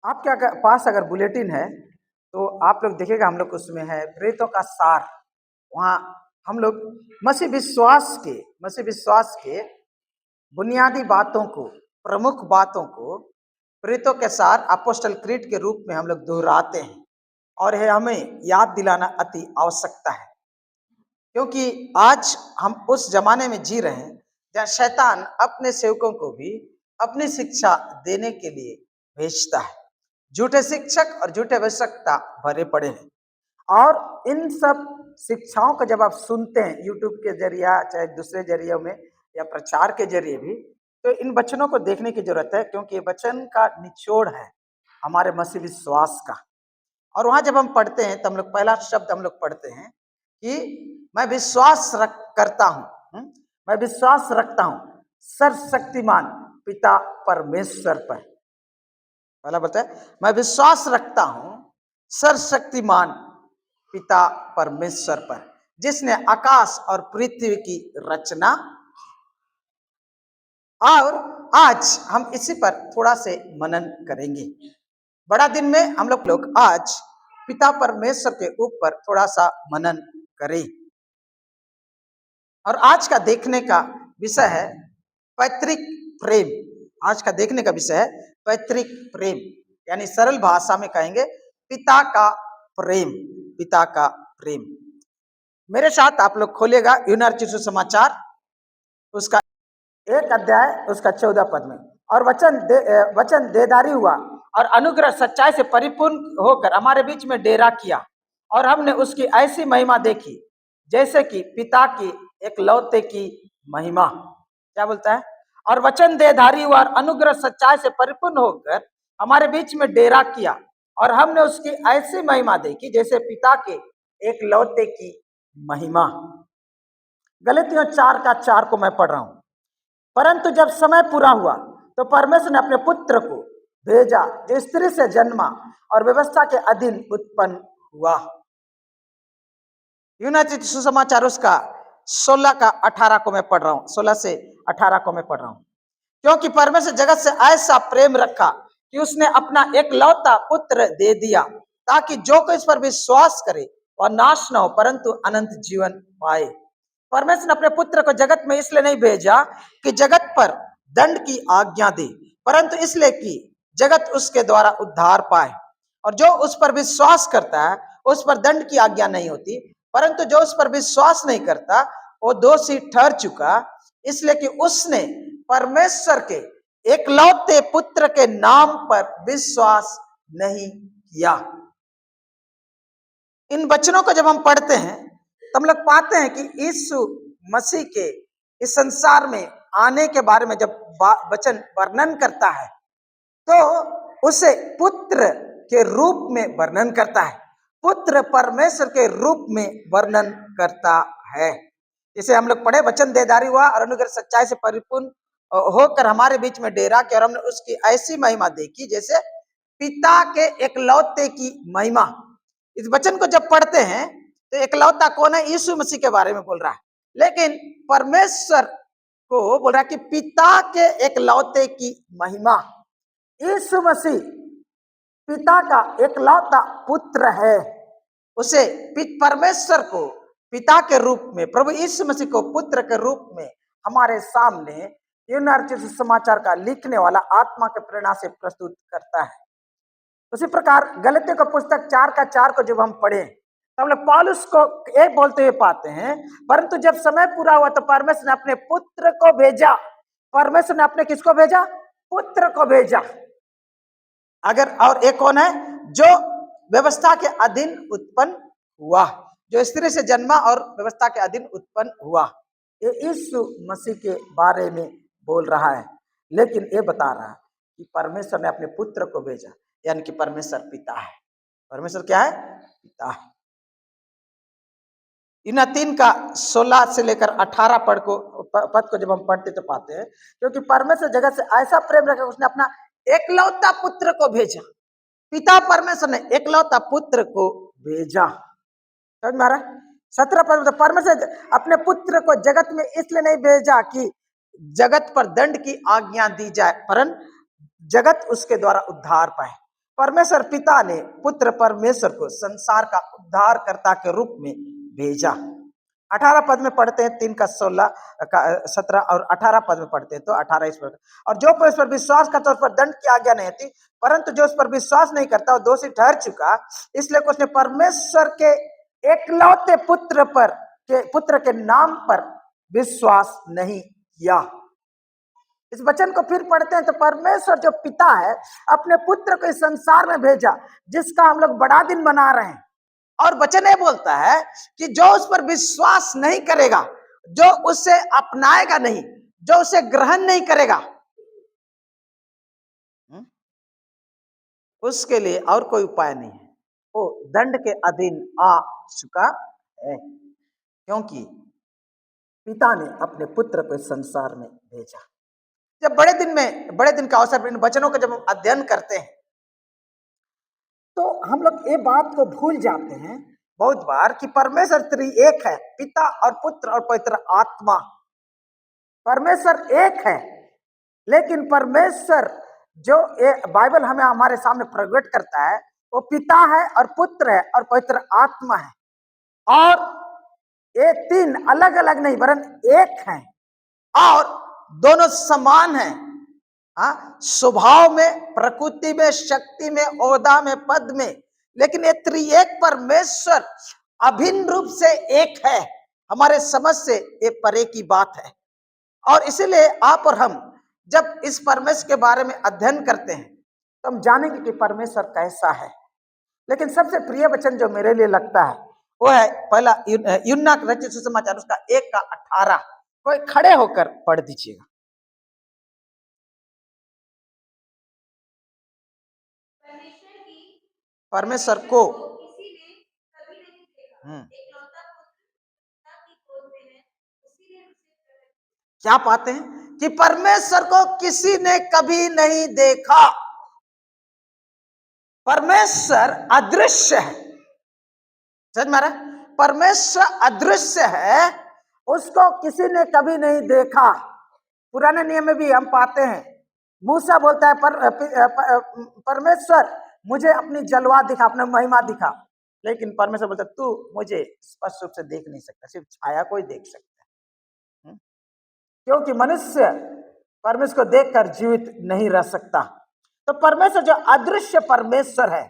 आपके पास अगर बुलेटिन है तो आप लोग देखिएगा, हम लोग उसमें है प्रेरितों का सार। वहाँ हम लोग मसीह विश्वास के बुनियादी बातों को, प्रमुख बातों को प्रेरितों के सार अपोस्टल क्रीड के रूप में हम लोग दोहराते हैं, और यह हमें याद दिलाना अति आवश्यकता है, क्योंकि आज हम उस जमाने में जी रहे हैं जहाँ शैतान अपने सेवकों को भी अपनी शिक्षा देने के लिए भेजता है। झूठे शिक्षक और झूठे आवश्यकता भरे पड़े हैं, और इन सब शिक्षाओं को जब आप सुनते हैं यूट्यूब के जरिया, चाहे दूसरे जरियों में या प्रचार के जरिए भी, तो इन वचनों को देखने की जरूरत है, क्योंकि ये वचन का निचोड़ है हमारे मसीह विश्वास का। और वहां जब हम पढ़ते हैं तो हम लोग पहला शब्द हम लोग पढ़ते हैं कि मैं विश्वास करता हूं, मैं विश्वास रखता हूं सर्वशक्तिमान पिता परमेश्वर पर। पहला बोलता है मैं विश्वास रखता हूं सर्वशक्तिमान पिता परमेश्वर पर, जिसने आकाश और पृथ्वी की रचना। और आज हम इसी पर थोड़ा से मनन करेंगे। बड़ा दिन में हम लोग आज पिता परमेश्वर के ऊपर थोड़ा सा मनन करें। और आज का देखने का विषय है पैतृक प्रेम। आज का देखने का विषय है पैतृक प्रेम, यानी सरल भाषा में कहेंगे पिता का प्रेम। पिता का प्रेम। मेरे साथ आप लोग खोलिएगा यूनान रचित सुसमाचार उसका 1 अध्याय उसका 14 पद में। और वचन देदारी हुआ और अनुग्रह सच्चाई से परिपूर्ण होकर हमारे बीच में डेरा किया, और हमने उसकी ऐसी महिमा देखी जैसे कि पिता की एकलौते की महिमा। क्या बोलता है? और वचन देधारी हुआ और अनुग्रह सच्चाई से परिपूर्ण होकर हमारे बीच में डेरा किया, और हमने उसकी ऐसी महिमा देखी जैसे पिता के एकलौते की महिमा। गलतियों 4:4 को मैं पढ़ रहा हूं। परंतु जब समय पूरा हुआ तो परमेश्वर ने अपने पुत्र को भेजा, जो स्त्री से जन्मा और व्यवस्था के अधीन उत्पन्न हुआ। यूनाइटेड सुसमाचार उसका 16:18 को मैं पढ़ रहा हूं। 16 से 18 को मैं पढ़ रहा हूं। क्योंकि परमेश्वर जगत से ऐसा प्रेम रखा कि उसने अपना एकलौता पुत्र दे दिया, ताकि जो कोई इस पर विश्वास करे वह नाश न हो परंतु अनंत जीवन पाए। परमेश्वर ने अपने पुत्र को जगत में इसलिए नहीं भेजा कि जगत पर दंड की आज्ञा दे, परंतु इसलिए कि जगत उसके द्वारा उद्धार पाए। और जो उस पर विश्वास करता है उस पर दंड की आज्ञा नहीं होती, परंतु जो उस पर विश्वास नहीं करता वो दोषी ठहर चुका, इसलिए कि उसने परमेश्वर के एकलौते पुत्र के नाम पर विश्वास नहीं किया। इन वचनों को जब हम पढ़ते हैं तो हम लोग पाते हैं कि यीशु मसीह के इस संसार में आने के बारे में जब वचन वर्णन करता है तो उसे पुत्र के रूप में वर्णन करता है। पुत्र परमेश्वर के रूप में वर्णन करता है। जैसे हम लोग पढ़े, वचन देदारी हुआ और अनुग्रह सच्चाई से परिपूर्ण होकर हमारे बीच में डेरा किया, और हमने उसकी ऐसी महिमा देखी जैसे पिता के एकलौते की महिमा। इस वचन को जब पढ़ते हैं तो एकलौता कौन है? यीशु मसीह के बारे में बोल रहा है, लेकिन परमेश्वर को बोल रहा है कि पिता के एकलौते की महिमा। यीशु मसीह पिता का एकलौता पुत्र है। उसे परमेश्वर को पिता के रूप में, प्रभु यीशु मसीह को पुत्र के रूप में हमारे सामने यूनान रचित समाचार का लिखने वाला आत्मा के प्रेरणा से प्रस्तुत करता है। उसी प्रकार गलतियों का पुस्तक 4:4 को जब हम पढ़े तो हम लोग पौलुस को एक बोलते हुए पाते हैं, परंतु जब समय पूरा हुआ तो परमेश्वर ने अपने पुत्र को भेजा। परमेश्वर ने अपने किसको भेजा? पुत्र को भेजा। अगर और एक कौन है? जो व्यवस्था के अधीन उत्पन्न हुआ, जो स्त्री से जन्मा और व्यवस्था के अधीन उत्पन्न हुआ। ये यीशु मसीह के बारे में बोल रहा है, लेकिन ये बता रहा है कि परमेश्वर ने अपने पुत्र को भेजा, यानी कि परमेश्वर पिता है। परमेश्वर क्या है? पिता है। इन 3:16 से लेकर 18 पद को जब हम पढ़ते तो पाते हैं, क्योंकि परमेश्वर जगत से ऐसा प्रेम रखा उसने अपना एकलौता पुत्र को भेजा। पिता परमेश्वर ने एकलौता पुत्र को भेजा। समझ में आ रहा है? 17 पद में परमेश्वर अपने पुत्र को जगत में इसलिए नहीं भेजा कि जगत पर दंड की आज्ञा दी जाए, परंतु जगत उसके द्वारा उद्धार पाए। परमेश्वर पिता ने पुत्र परमेश्वर को संसार का उद्धारकर्ता के रूप में भेजा। 18 पद में पढ़ते हैं, 3 का 16 का 17 और 18 पद में पढ़ते हैं तो 18 इस पर, और जो कोई उस पर विश्वास करता है उस पर दंड की आज्ञा नहीं थी, परंतु जो उस पर विश्वास नहीं करता वो दोषी ठहर चुका, इसलिए उसने परमेश्वर के एकलौते पुत्र के नाम पर विश्वास नहीं किया। इस वचन को फिर पढ़ते हैं तो परमेश्वर जो पिता है अपने पुत्र को इस संसार में भेजा, जिसका हम लोग बड़ा दिन मना रहे हैं, और वचन ये बोलता है कि जो उस पर विश्वास नहीं करेगा, जो उसे अपनाएगा नहीं, जो उसे ग्रहण नहीं करेगा, उसके लिए और कोई उपाय नहीं है, वो दंड के अधीन आ चुका है, क्योंकि पिता ने अपने पुत्र को इस संसार में भेजा। जब बड़े दिन का अवसर पर इन वचनों का जब हम अध्ययन करते हैं तो हम लोग ये बात को भूल जाते हैं बहुत बार कि परमेश्वर त्रिएक है, पिता और पुत्र और पवित्र आत्मा। परमेश्वर एक है, लेकिन परमेश्वर जो बाइबल हमें हमारे सामने प्रकट करता है वो पिता है और पुत्र है और पवित्र आत्मा है, और ये तीन अलग अलग नहीं वरन एक हैं, और दोनों समान हैं, स्वभाव में, प्रकृति में, शक्ति में, ओहदा में, पद में, लेकिन ये त्रिएक परमेश्वर अभिन्न रूप से एक है। हमारे समझ से ये परे की बात है, और इसीलिए आप और हम जब इस परमेश्वर के बारे में अध्ययन करते हैं तो हम जानेंगे कि परमेश्वर कैसा है। लेकिन सबसे प्रिय वचन जो मेरे लिए लगता है वो है पहला यूहन्ना रचित सुसमाचार उसका 1 का 18। कोई खड़े होकर पढ़ दीजिएगा। परमेश्वर को क्या पाते हैं कि परमेश्वर को किसी ने कभी नहीं देखा। परमेश्वर अदृश्य है, समझ में आ रहा है? परमेश्वर अदृश्य है, उसको किसी ने कभी नहीं देखा। पुराने नियम में भी हम पाते हैं, मूसा बोलता है परमेश्वर मुझे अपनी जलवा दिखा, अपना महिमा दिखा, लेकिन परमेश्वर बोलता है तू मुझे स्पष्ट रूप से देख नहीं सकता, सिर्फ छाया को ही देख सकता है, क्योंकि मनुष्य परमेश्वर को देखकर जीवित नहीं रह सकता। तो परमेश्वर जो अदृश्य परमेश्वर है,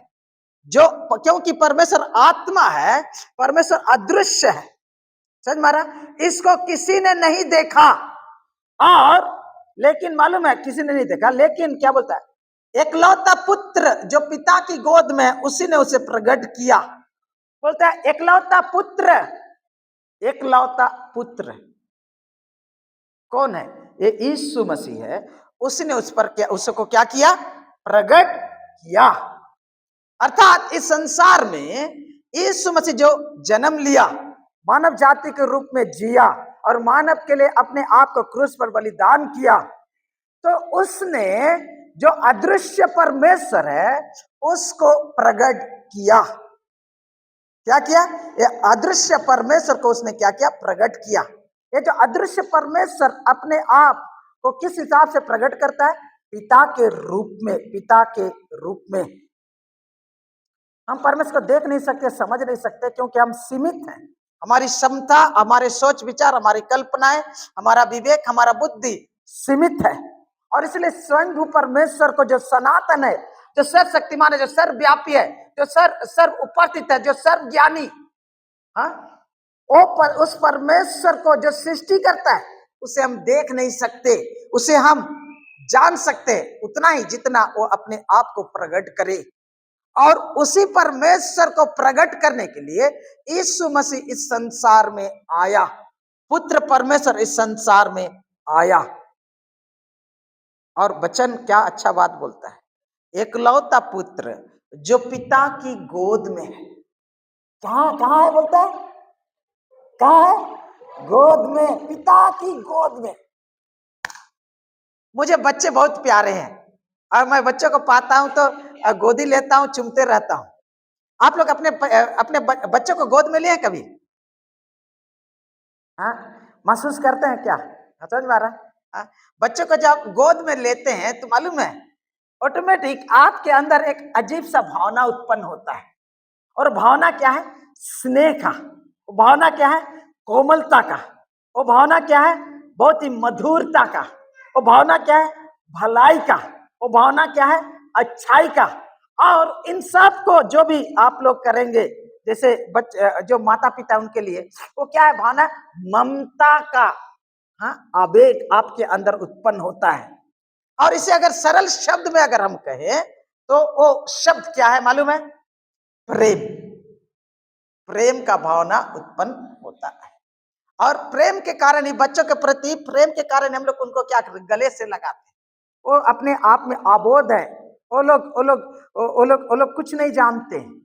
जो क्योंकि परमेश्वर आत्मा है, परमेश्वर अदृश्य है, समझ मारा, इसको किसी ने नहीं देखा, और लेकिन मालूम है किसी ने नहीं देखा, लेकिन क्या बोलता है एकलौता पुत्र जो पिता की गोद में है उसी ने उसे प्रकट किया। बोलता है एकलौता पुत्र। एकलौता पुत्र कौन है? ये यीशु मसीह है, उसने उस पर क्या, उसको क्या किया? प्रकट किया। अर्थात इस संसार में यीशु मसीह जो जन्म लिया, मानव जाति के रूप में जिया और मानव के लिए अपने आप को क्रूस पर बलिदान किया, तो उसने जो अदृश्य परमेश्वर है उसको प्रकट किया। क्या किया? ये अदृश्य परमेश्वर को उसने क्या किया? प्रकट किया। ये जो अदृश्य परमेश्वर अपने आप को किस हिसाब से प्रकट करता है? पिता के रूप में। पिता के रूप में हम परमेश्वर को देख नहीं सकते, समझ नहीं सकते, क्योंकि हम सीमित हैं। हमारी क्षमता, हमारे सोच विचार, हमारी कल्पनाएं, हमारा विवेक, हमारा बुद्धि सीमित है, और इसलिए स्वयं परमेश्वर को जो सनातन है, जो सर्वशक्तिमान है, जो सर्वव्यापी है, जो सर्व उपस्थित है, जो सर्व ज्ञानी, उस परमेश्वर को जो सृष्टि करता है उसे हम देख नहीं सकते, उसे हम जान सकते उतना ही जितना वो अपने आप को प्रकट करे। और उसी परमेश्वर को प्रकट करने के लिए यीशु मसीह इस संसार में आया। पुत्र परमेश्वर इस संसार में आया, और वचन क्या अच्छा बात बोलता है, एकलौता पुत्र जो पिता की गोद में है। कहाँ है बोलता है? कहाँ है? गोद में, पिता की गोद में। मुझे बच्चे बहुत प्यारे हैं, और मैं बच्चों को पाता हूं तो गोदी लेता हूं, चुमते रहता हूं। आप लोग अपने बच्चों को गोद में लिए कभी? हाँ, महसूस करते हैं क्या? समझ में आ रहा है? बच्चों को जब गोद में लेते हैं तो मालूम है ऑटोमेटिक आपके अंदर एक अजीब सा भावना उत्पन्न होता है। और भावना क्या है? स्नेह का। वो भावना क्या है? कोमलता का। वो भावना क्या है? बहुत ही मधुरता का। वो भावना क्या है? भलाई का। वो भावना क्या है? अच्छाई का। और इन सब को जो भी आप लोग करेंगे, जैसे जो माता पिता उनके लिए, वो क्या है? भावना ममता का, हाँ, आवेग आपके अंदर उत्पन्न होता है। और इसे अगर सरल शब्द में अगर हम कहें तो वो शब्द क्या है मालूम है? प्रेम। प्रेम का भावना उत्पन्न होता है। और प्रेम के कारण ही, बच्चों के प्रति प्रेम के कारण हम लोग उनको क्या गले से लगाते हैं। वो अपने आप में आबोध है। वो लोग कुछ नहीं जानते हैं।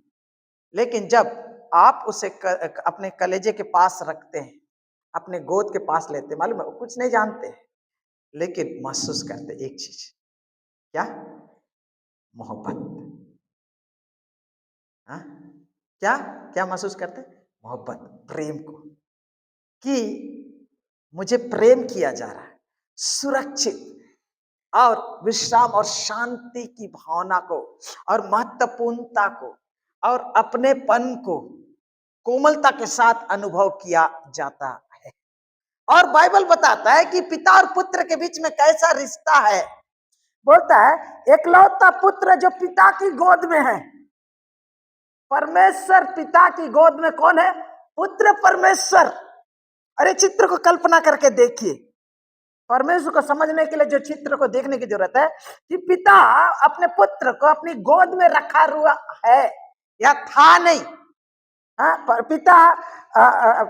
लेकिन जब आप उसे अपने कलेजे के पास रखते हैं, अपने गोद के पास लेते हैं, मालूम है, वो कुछ नहीं जानते हैं, लेकिन महसूस करते एक चीज, क्या? मोहब्बत। हाँ, क्या क्या महसूस करते? मोहब्बत, प्रेम को, कि मुझे प्रेम किया जा रहा है, सुरक्षित और विश्राम और शांति की भावना को और महत्वपूर्णता को और अपनेपन को कोमलता के साथ अनुभव किया जाता है। और बाइबल बताता है कि पिता और पुत्र के बीच में कैसा रिश्ता है। बोलता है एकलौता पुत्र जो पिता की गोद में है। परमेश्वर पिता की गोद में कौन है? पुत्र परमेश्वर। अरे चित्र को कल्पना करके देखिए। परमेश्वर को समझने के लिए जो चित्र को देखने की जरूरत है कि पिता अपने पुत्र को अपनी गोद में रखा हुआ है या था नहीं। हाँ, पर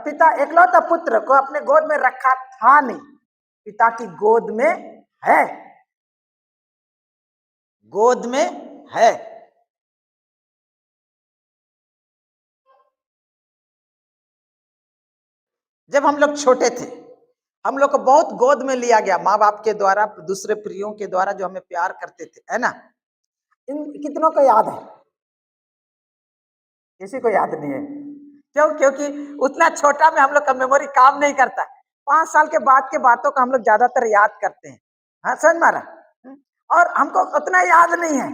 पिता एकलौता पुत्र को अपने गोद में रखा था नहीं, पिता की गोद में है, गोद में है। जब हम लोग छोटे थे, हम लोग को बहुत गोद में लिया गया माँ बाप के द्वारा, दूसरे प्रियों के द्वारा जो हमें प्यार करते थे, है ना? इन कितनों को याद है? किसी को याद नहीं है। क्यों? क्योंकि उतना छोटा में हम लोग का मेमोरी काम नहीं करता। 5 साल के बाद के बातों का हम लोग ज्यादातर याद करते हैं। हाँ, समझ मारा। और हमको उतना याद नहीं है।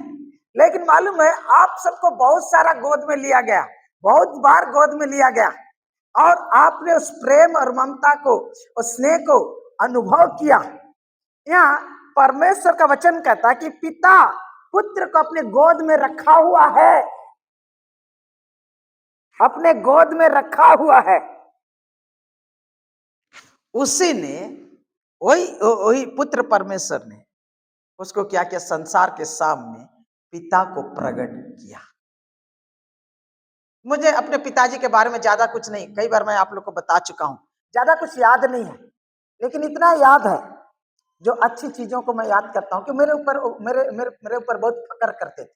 लेकिन मालूम है आप सबको बहुत सारा गोद में लिया गया, बहुत बार गोद में लिया गया, और आपने उस प्रेम और ममता को, उस स्नेह को अनुभव किया। यहाँ परमेश्वर का वचन कहता है कि पिता पुत्र को अपने गोद में रखा हुआ है, अपने गोद में रखा हुआ है। उसी ने, वही वही पुत्र परमेश्वर ने उसको क्या किया? संसार के सामने पिता को प्रकट किया। मुझे अपने पिताजी के बारे में ज्यादा कुछ नहीं, कई बार मैं आप लोग को बता चुका हूं, ज्यादा कुछ याद नहीं है, लेकिन इतना याद है जो अच्छी चीजों को मैं याद करता हूं कि मेरे ऊपर मेरे ऊपर बहुत फकर करते थे।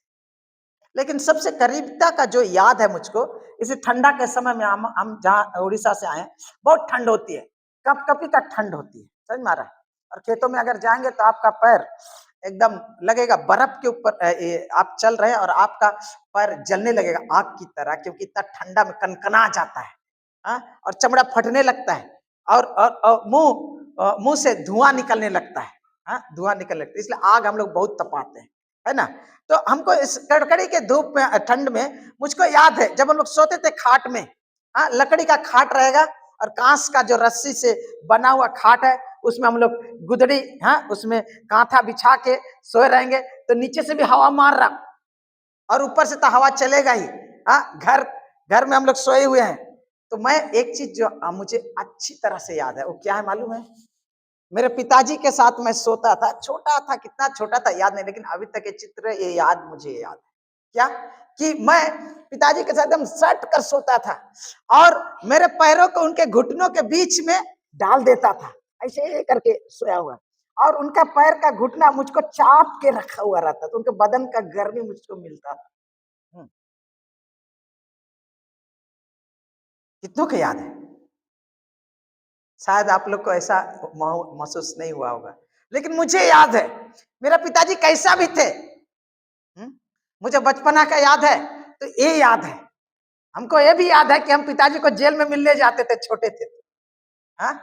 लेकिन सबसे करीबता का जो याद है मुझको, इसे ठंडा के समय में हम जहाँ उड़ीसा से आए, बहुत ठंड होती है, कप कपी का ठंड होती है, समझ मारा। और खेतों में अगर जाएंगे तो आपका पैर एकदम लगेगा बर्फ के ऊपर, आप चल रहे हैं और आपका पैर जलने लगेगा आग की तरह, क्योंकि इतना ठंडा में कनकना जाता है। हाँ, और चमड़ा फटने लगता है, और मुंह से धुआं निकलने लगता है। हाँ, धुआं निकलने लगता है, इसलिए आग हम लोग बहुत तपाते हैं, है ना? तो हमको इस कड़कड़ी के धूप में, ठंड में, मुझको याद है जब हम लोग सोते थे खाट में। हाँ, लकड़ी का खाट रहेगा और कांस का जो रस्सी से बना हुआ खाट है, उसमें हम लोग गुदड़ी, हाँ, उसमें कांथा बिछा के सोए रहेंगे, तो नीचे से भी हवा मार रहा और ऊपर से तो हवा चलेगा ही। हाँ, घर घर में हम लोग सोए हुए हैं। तो मैं एक चीज जो मुझे अच्छी तरह से याद है, वो क्या है मालूम है? मेरे पिताजी के साथ मैं सोता था, छोटा था, कितना छोटा था याद नहीं, लेकिन अभी तक ये चित्र, ये याद मुझे याद है। क्या? कि मैं पिताजी के साथ एकदम सट कर सोता था और मेरे पैरों को उनके घुटनों के बीच में डाल देता था, ऐसे करके सोया हुआ, और उनका पैर का घुटना मुझको चाप के रखा हुआ रहता था, उनके बदन का गर्मी मुझको मिलता था। कितनों को याद है? शायद आप लोग को ऐसा महसूस नहीं हुआ होगा, लेकिन मुझे याद है मेरा पिताजी कैसा भी थे। मुझे बचपना का याद है, तो ये याद है। हमको ये भी याद है कि हम पिताजी को जेल में मिलने जाते थे, छोटे थे। हाँ,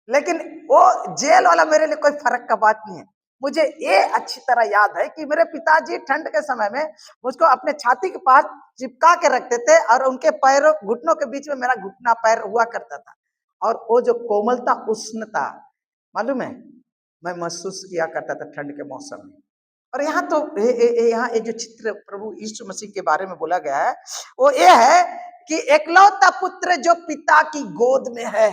लेकिन वो जेल वाला मेरे लिए कोई फर्क का बात नहीं है। मुझे ये अच्छी तरह याद है कि मेरे पिताजी ठंड के समय में मुझको अपने छाती के पास चिपका के रखते थे और उनके पैरों घुटनों के बीच में मेरा घुटना पैर हुआ करता था और वो जो कोमलता उष्णता मालूम है मैं महसूस किया करता था ठंड के मौसम में। और यहाँ तो यहाँ ये जो चित्र प्रभु यीशु मसीह के बारे में बोला गया है वो ये है कि एकलौता पुत्र जो पिता की गोद में है।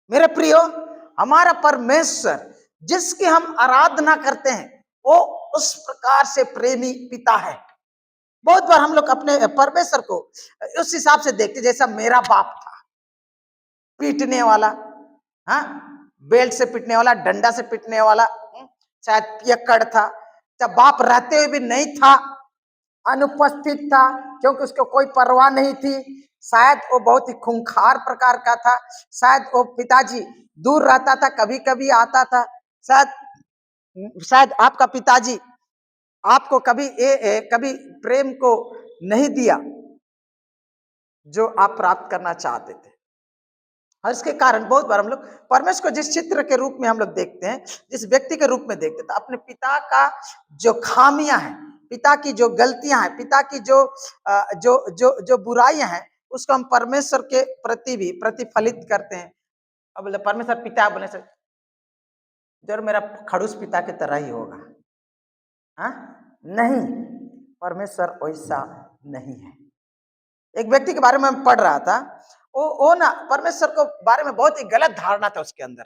मेरे प्रियो, हमारा परमेश्वर जिसकी हम आराधना करते हैं वो उस प्रकार से प्रेमी पिता है। बहुत बार हम लोग अपने परमेश्वर को उस हिसाब से देखते जैसा मेरा बाप था, पीटने वाला, हाँ, बेल्ट से पीटने वाला, डंडा से पीटने वाला, शायद पियक्कड़ था, जब बाप रहते हुए भी नहीं था, अनुपस्थित था क्योंकि उसको कोई परवाह नहीं थी। शायद वो बहुत ही खूंखार प्रकार का था, शायद वो पिताजी दूर रहता था, कभी कभी आता था, शायद आपका पिताजी आपको कभी कभी प्रेम को नहीं दिया जो आप प्राप्त करना चाहते थे। और इसके कारण बहुत बार हम लोग परमेश्वर को जिस चित्र के रूप में हम लोग देखते हैं, जिस व्यक्ति के रूप में देखते हैं, तो अपने पिता का जो खामियां हैं, पिता की जो गलतियां हैं, पिता की जो जो जो जो बुराइयां हैं, उसको हम परमेश्वर के प्रति भी प्रतिफलित करते हैं। अब बोले परमेश्वर पिता बोले से जरूर मेरा खड़ूस पिता की तरह ही होगा, हाँ? नहीं, परमेश्वर वैसा नहीं है। एक व्यक्ति के बारे में मैं पढ़ रहा था, वो ना परमेश्वर को बारे में बहुत ही गलत धारणा था उसके अंदर।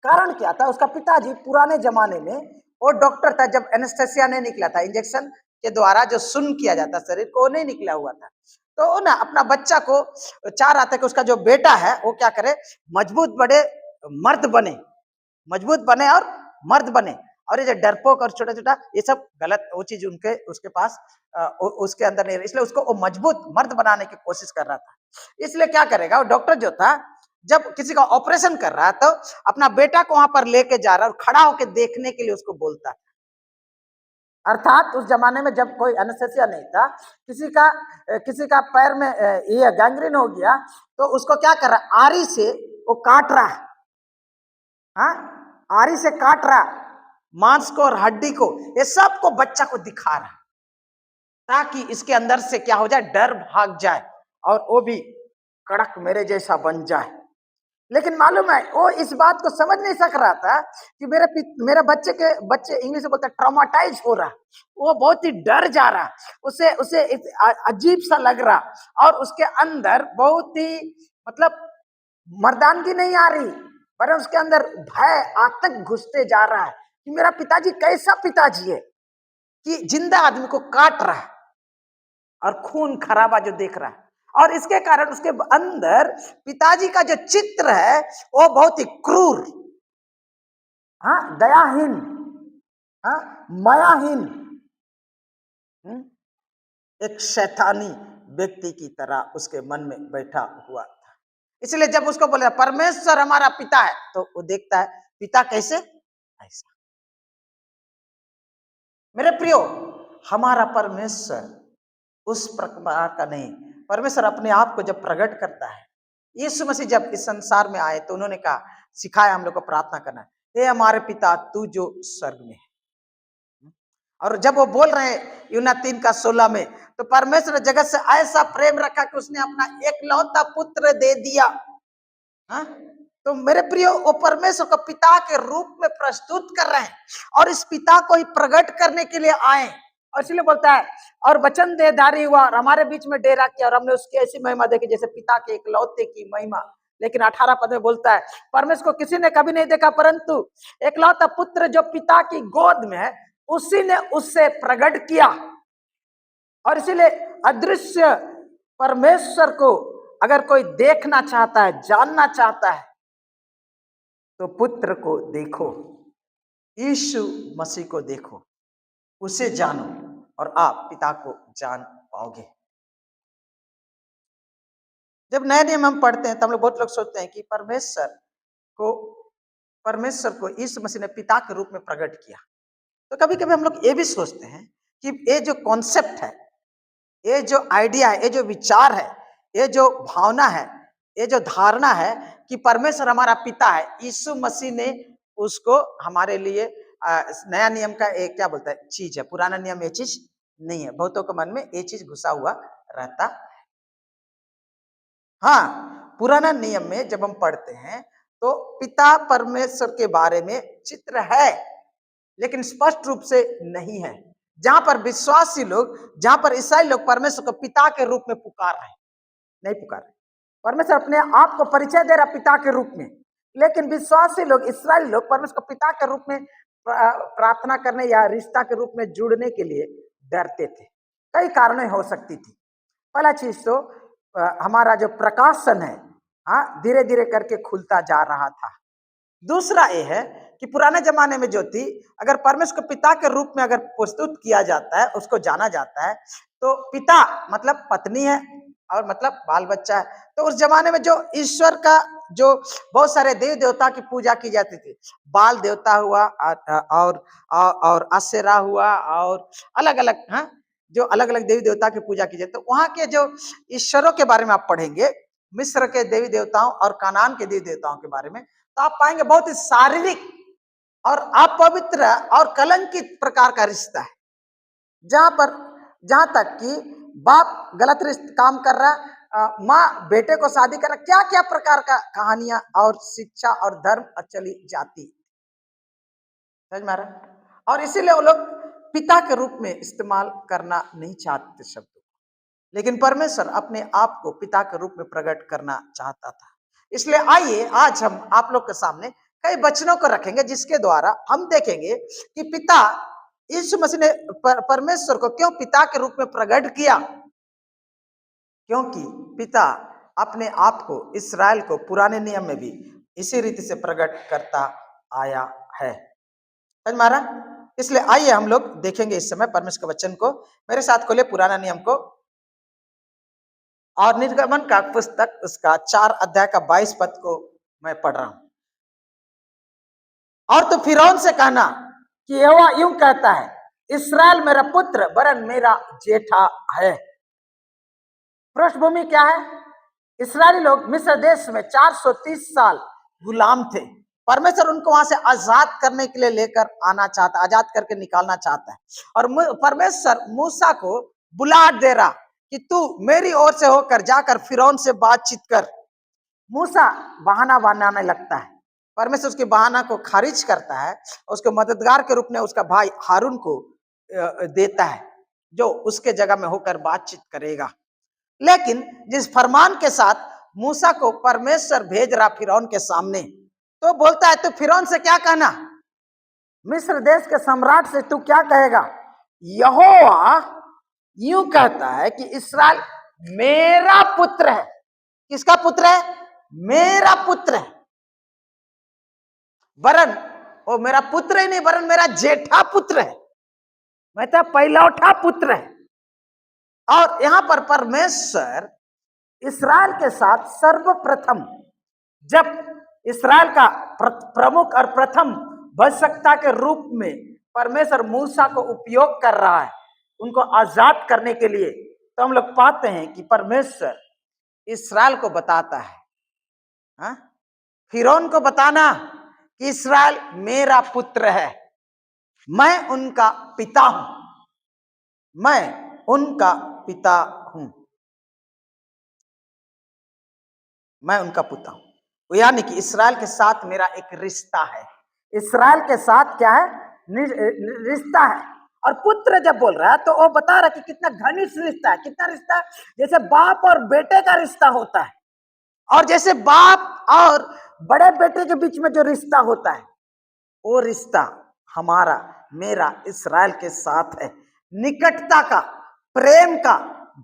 कारण क्या था, उसका पिताजी पुराने जमाने में वो डॉक्टर था, जब एनेस्थेसिया नहीं निकला था, इंजेक्शन के द्वारा जो सुन्न किया जाता शरीर को, वो नहीं निकला हुआ था, तो वो ना अपना बच्चा को चाह रहा था कि उसका जो बेटा है वो क्या करे, मजबूत बड़े मर्द बने, मजबूत बने और मर्द बने। और ये जो डरपोक और छोटा छोटा ये सब गलत वो चीज उनके उसके पास उसके अंदर नहीं, इसलिए उसको वो मजबूत मर्द बनाने की कोशिश कर रहा था। इसलिए क्या करेगा, वो डॉक्टर जो था जब किसी का ऑपरेशन कर रहा है तो अपना बेटा को वहां पर लेके जा रहा है और खड़ा होकर देखने के लिए उसको बोलता है। अर्थात उस जमाने में जब कोई एनेस्थेसिया नहीं था, किसी का पैर में ये गैंग्रीन हो गया तो उसको क्या कर रहा है, आरी से वो काट रहा है, हाँ, आरी से काट रहा, मांस को और हड्डी को, ये सब को बच्चा को दिखा रहा ताकि इसके अंदर से क्या हो जाए, डर भाग जाए और वो भी कड़क मेरे जैसा बन जाए। लेकिन मालूम है वो इस बात को समझ नहीं सक रहा था कि मेरे बच्चे इंग्लिश में बोलते हैं ट्रॉमाटाइज हो रहा, वो बहुत ही डर जा रहा, उसे उसे अजीब सा लग रहा और उसके अंदर बहुत ही मतलब मर्दानगी नहीं आ रही, पर उसके अंदर भय आतंक घुसते जा रहा है कि मेरा पिताजी कैसा पिताजी है कि जिंदा आदमी को काट रहा है और खून खराबा जो देख रहा है। और इसके कारण उसके अंदर पिताजी का जो चित्र है वो बहुत ही क्रूर, हाँ, दयाहीन, हाँ, मायाहीन, एक शैतानी व्यक्ति की तरह उसके मन में बैठा हुआ था। इसलिए जब उसको बोले परमेश्वर हमारा पिता है तो वो देखता है पिता कैसे, ऐसा। मेरे प्रियो, हमारा परमेश्वर उस प्रकार का नहीं। परमेश्वर अपने आप को जब प्रकट करता है, यीशु मसीह जब इस संसार में आए तो उन्होंने कहा, सिखाया हम लोग को प्रार्थना करना, हे हमारे पिता तू जो स्वर्ग में है। और जब वो बोल रहे हैं यूहन्ना 3:16 में, तो परमेश्वर ने जगत से ऐसा प्रेम रखा कि उसने अपना एकलौता पुत्र दे दिया, हाँ? तो मेरे प्रियो, वो परमेश्वर को पिता के रूप में प्रस्तुत कर रहे हैं और इस पिता को ही प्रकट करने के लिए आए। और इसलिए बोलता है, और वचन देहधारी हुआ और हमारे बीच में डेरा किया और हमने उसकी ऐसी महिमा देखी जैसे पिता के एकलौते की महिमा। लेकिन 18 पद में बोलता है, परमेश्वर को किसी ने कभी नहीं देखा परंतु एकलौता पुत्र जो पिता की गोद में है उसी ने उससे प्रकट किया। और इसीलिए अदृश्य परमेश्वर को अगर कोई देखना चाहता है, जानना चाहता है, तो पुत्र को देखो, यीशु मसीह को देखो, उसे जानो और आप पिता को जान पाओगे। जब नए नियम हम पढ़ते हैं तब लोग बहुत लोग सोचते हैं कि परमेश्वर को यीशु मसीह ने पिता के रूप में प्रकट किया। तो कभी कभी हम लोग ये भी सोचते हैं कि ये जो कॉन्सेप्ट है, ये जो आइडिया है, ये जो विचार है, ये जो भावना है, ये जो धारणा है कि परमेश्वर हमारा पिता है, यीशु मसीह ने उसको हमारे लिए नया नियम का एक क्या बोलता है चीज है, पुराना नियम ये चीज नहीं है। बहुतों के मन में ये चीज घुसा हुआ रहता। हाँ, पुराना नियम में जब हम पढ़ते हैं तो पिता परमेश्वर के बारे में चित्र है, लेकिन स्पष्ट रूप से नहीं है। जहां पर विश्वासी लोग, जहां पर ईसाई लोग परमेश्वर को पिता के रूप में पुकार रहे, नहीं पुकार रहे। परमेश्वर अपने आप को परिचय दे रहा पिता के रूप में, लेकिन विश्वासी लोग, इस्राएली लोग परमेश्वर को पिता के रूप में प्रार्थना करने या रिश्ता के रूप में जुड़ने के लिए डरते थे। कई कारण हो सकती थी। पहला चीज तो हमारा जो प्रकाशन है, हाँ, धीरे धीरे करके खुलता जा रहा था। दूसरा ये है कि पुराने जमाने में जो थी, अगर परमेश्वर को पिता के रूप में अगर प्रस्तुत किया जाता है, उसको जाना जाता है, तो पिता मतलब पत्नी है और मतलब बाल बच्चा है। तो उस जमाने में जो ईश्वर का जो बहुत सारे देवी देवता की पूजा की जाती थी, बाल देवता हुआ और अशेरा हुआ और अलग अलग, हाँ, जो अलग अलग देवी देवता की पूजा की जाती है। तो वहां के जो ईश्वरों के बारे में आप पढ़ेंगे, मिस्र के देवी देवताओं और कानान के देवी देवताओं के बारे में, तो आप पाएंगे बहुत ही शारीरिक और अपवित्र और कलंकित प्रकार का रिश्ता है। जहां तक कि बाप गलत काम कर रहा है, माँ बेटे को शादी कर रहा, क्या क्या प्रकार का कहानियां और शिक्षा और धर्म चली जाती, समझ में आ रहा। और इसीलिए वो लोग पिता के रूप में इस्तेमाल करना नहीं चाहते शब्द, लेकिन परमेश्वर अपने आप को पिता के रूप में प्रकट करना चाहता था। इसलिए आइए आज हम आप लोग के सामने कई वचनों को रखेंगे, जिसके द्वारा हम देखेंगे कि पिता यीशु मसीह ने परमेश्वर को क्यों पिता के रूप में प्रकट किया। क्योंकि पिता अपने आप को, इस्राएल को पुराने नियम में भी इसी रीति से प्रकट करता आया है, समझ में आ रहा। इसलिए आइए हम लोग देखेंगे इस समय परमेश्वर के वचन को। मेरे साथ खोले पुराना नियम को और निर्गमन का पुस्तक उसका 4 अध्याय का 22 पद को मैं पढ़ रहा हूं। और तो फिरौन से कहना कि यहोवा यूं कहता है, इस्राएल मेरा पुत्र वरन मेरा जेठा है। पृष्ठभूमि क्या है? इस्राएली लोग मिस्र देश में 430 साल गुलाम थे। परमेश्वर उनको वहां से आजाद करने के लिए लेकर आना चाहता, आजाद करके निकालना चाहता है। और परमेश्वर मूसा को बुला दे रहा कि तू मेरी ओर से होकर जाकर फिरौन से बातचीत कर। मूसा बहाना बनाने लगता है। परमेश्वर उसके बहाना को खारिज करता है, उसको मददगार के रूप में उसका भाई हारून को देता है, जो उसके जगह में होकर बातचीत करेगा। लेकिन जिस फरमान के साथ मूसा को परमेश्वर भेज रहा फिरौन के सामने, तो बोलता है तू फिरौन से क्या कहना, मिस्र देश के सम्राट से तू क्या कहेगा? यहोवा यूं कहता है कि इस्राएल मेरा पुत्र है। किसका पुत्र है? मेरा पुत्र है। वरन वो मेरा पुत्र ही नहीं, वरन मेरा जेठा पुत्र है, मैं तो पहलौठा पुत्र है। और यहां पर परमेश्वर इस्राएल के साथ सर्वप्रथम, जब इस्राएल का प्रमुख और प्रथम भविष्यवक्ता के रूप में परमेश्वर मूसा को उपयोग कर रहा है उनको आजाद करने के लिए, तो हम लोग पाते हैं कि परमेश्वर इस्राएल को बताता है, हाँ? फिरौन को बताना कि इस्राएल मेरा पुत्र है, मैं उनका पिता हूं, मैं उनका पिता हूं, मैं उनका पुत्र हूं। यानी कि इस्राएल के साथ मेरा एक रिश्ता है। इस्राएल के साथ क्या है? रिश्ता है। और पुत्र जब बोल रहा है तो वो बता रहा है कि कितना घनिष्ठ रिश्ता है। कितना रिश्ता है? जैसे बाप और बेटे का रिश्ता होता है, और जैसे बाप और बड़े बेटे के बीच में जो रिश्ता होता है, वो रिश्ता हमारा, मेरा इस्राएल के साथ है। निकटता का, प्रेम का,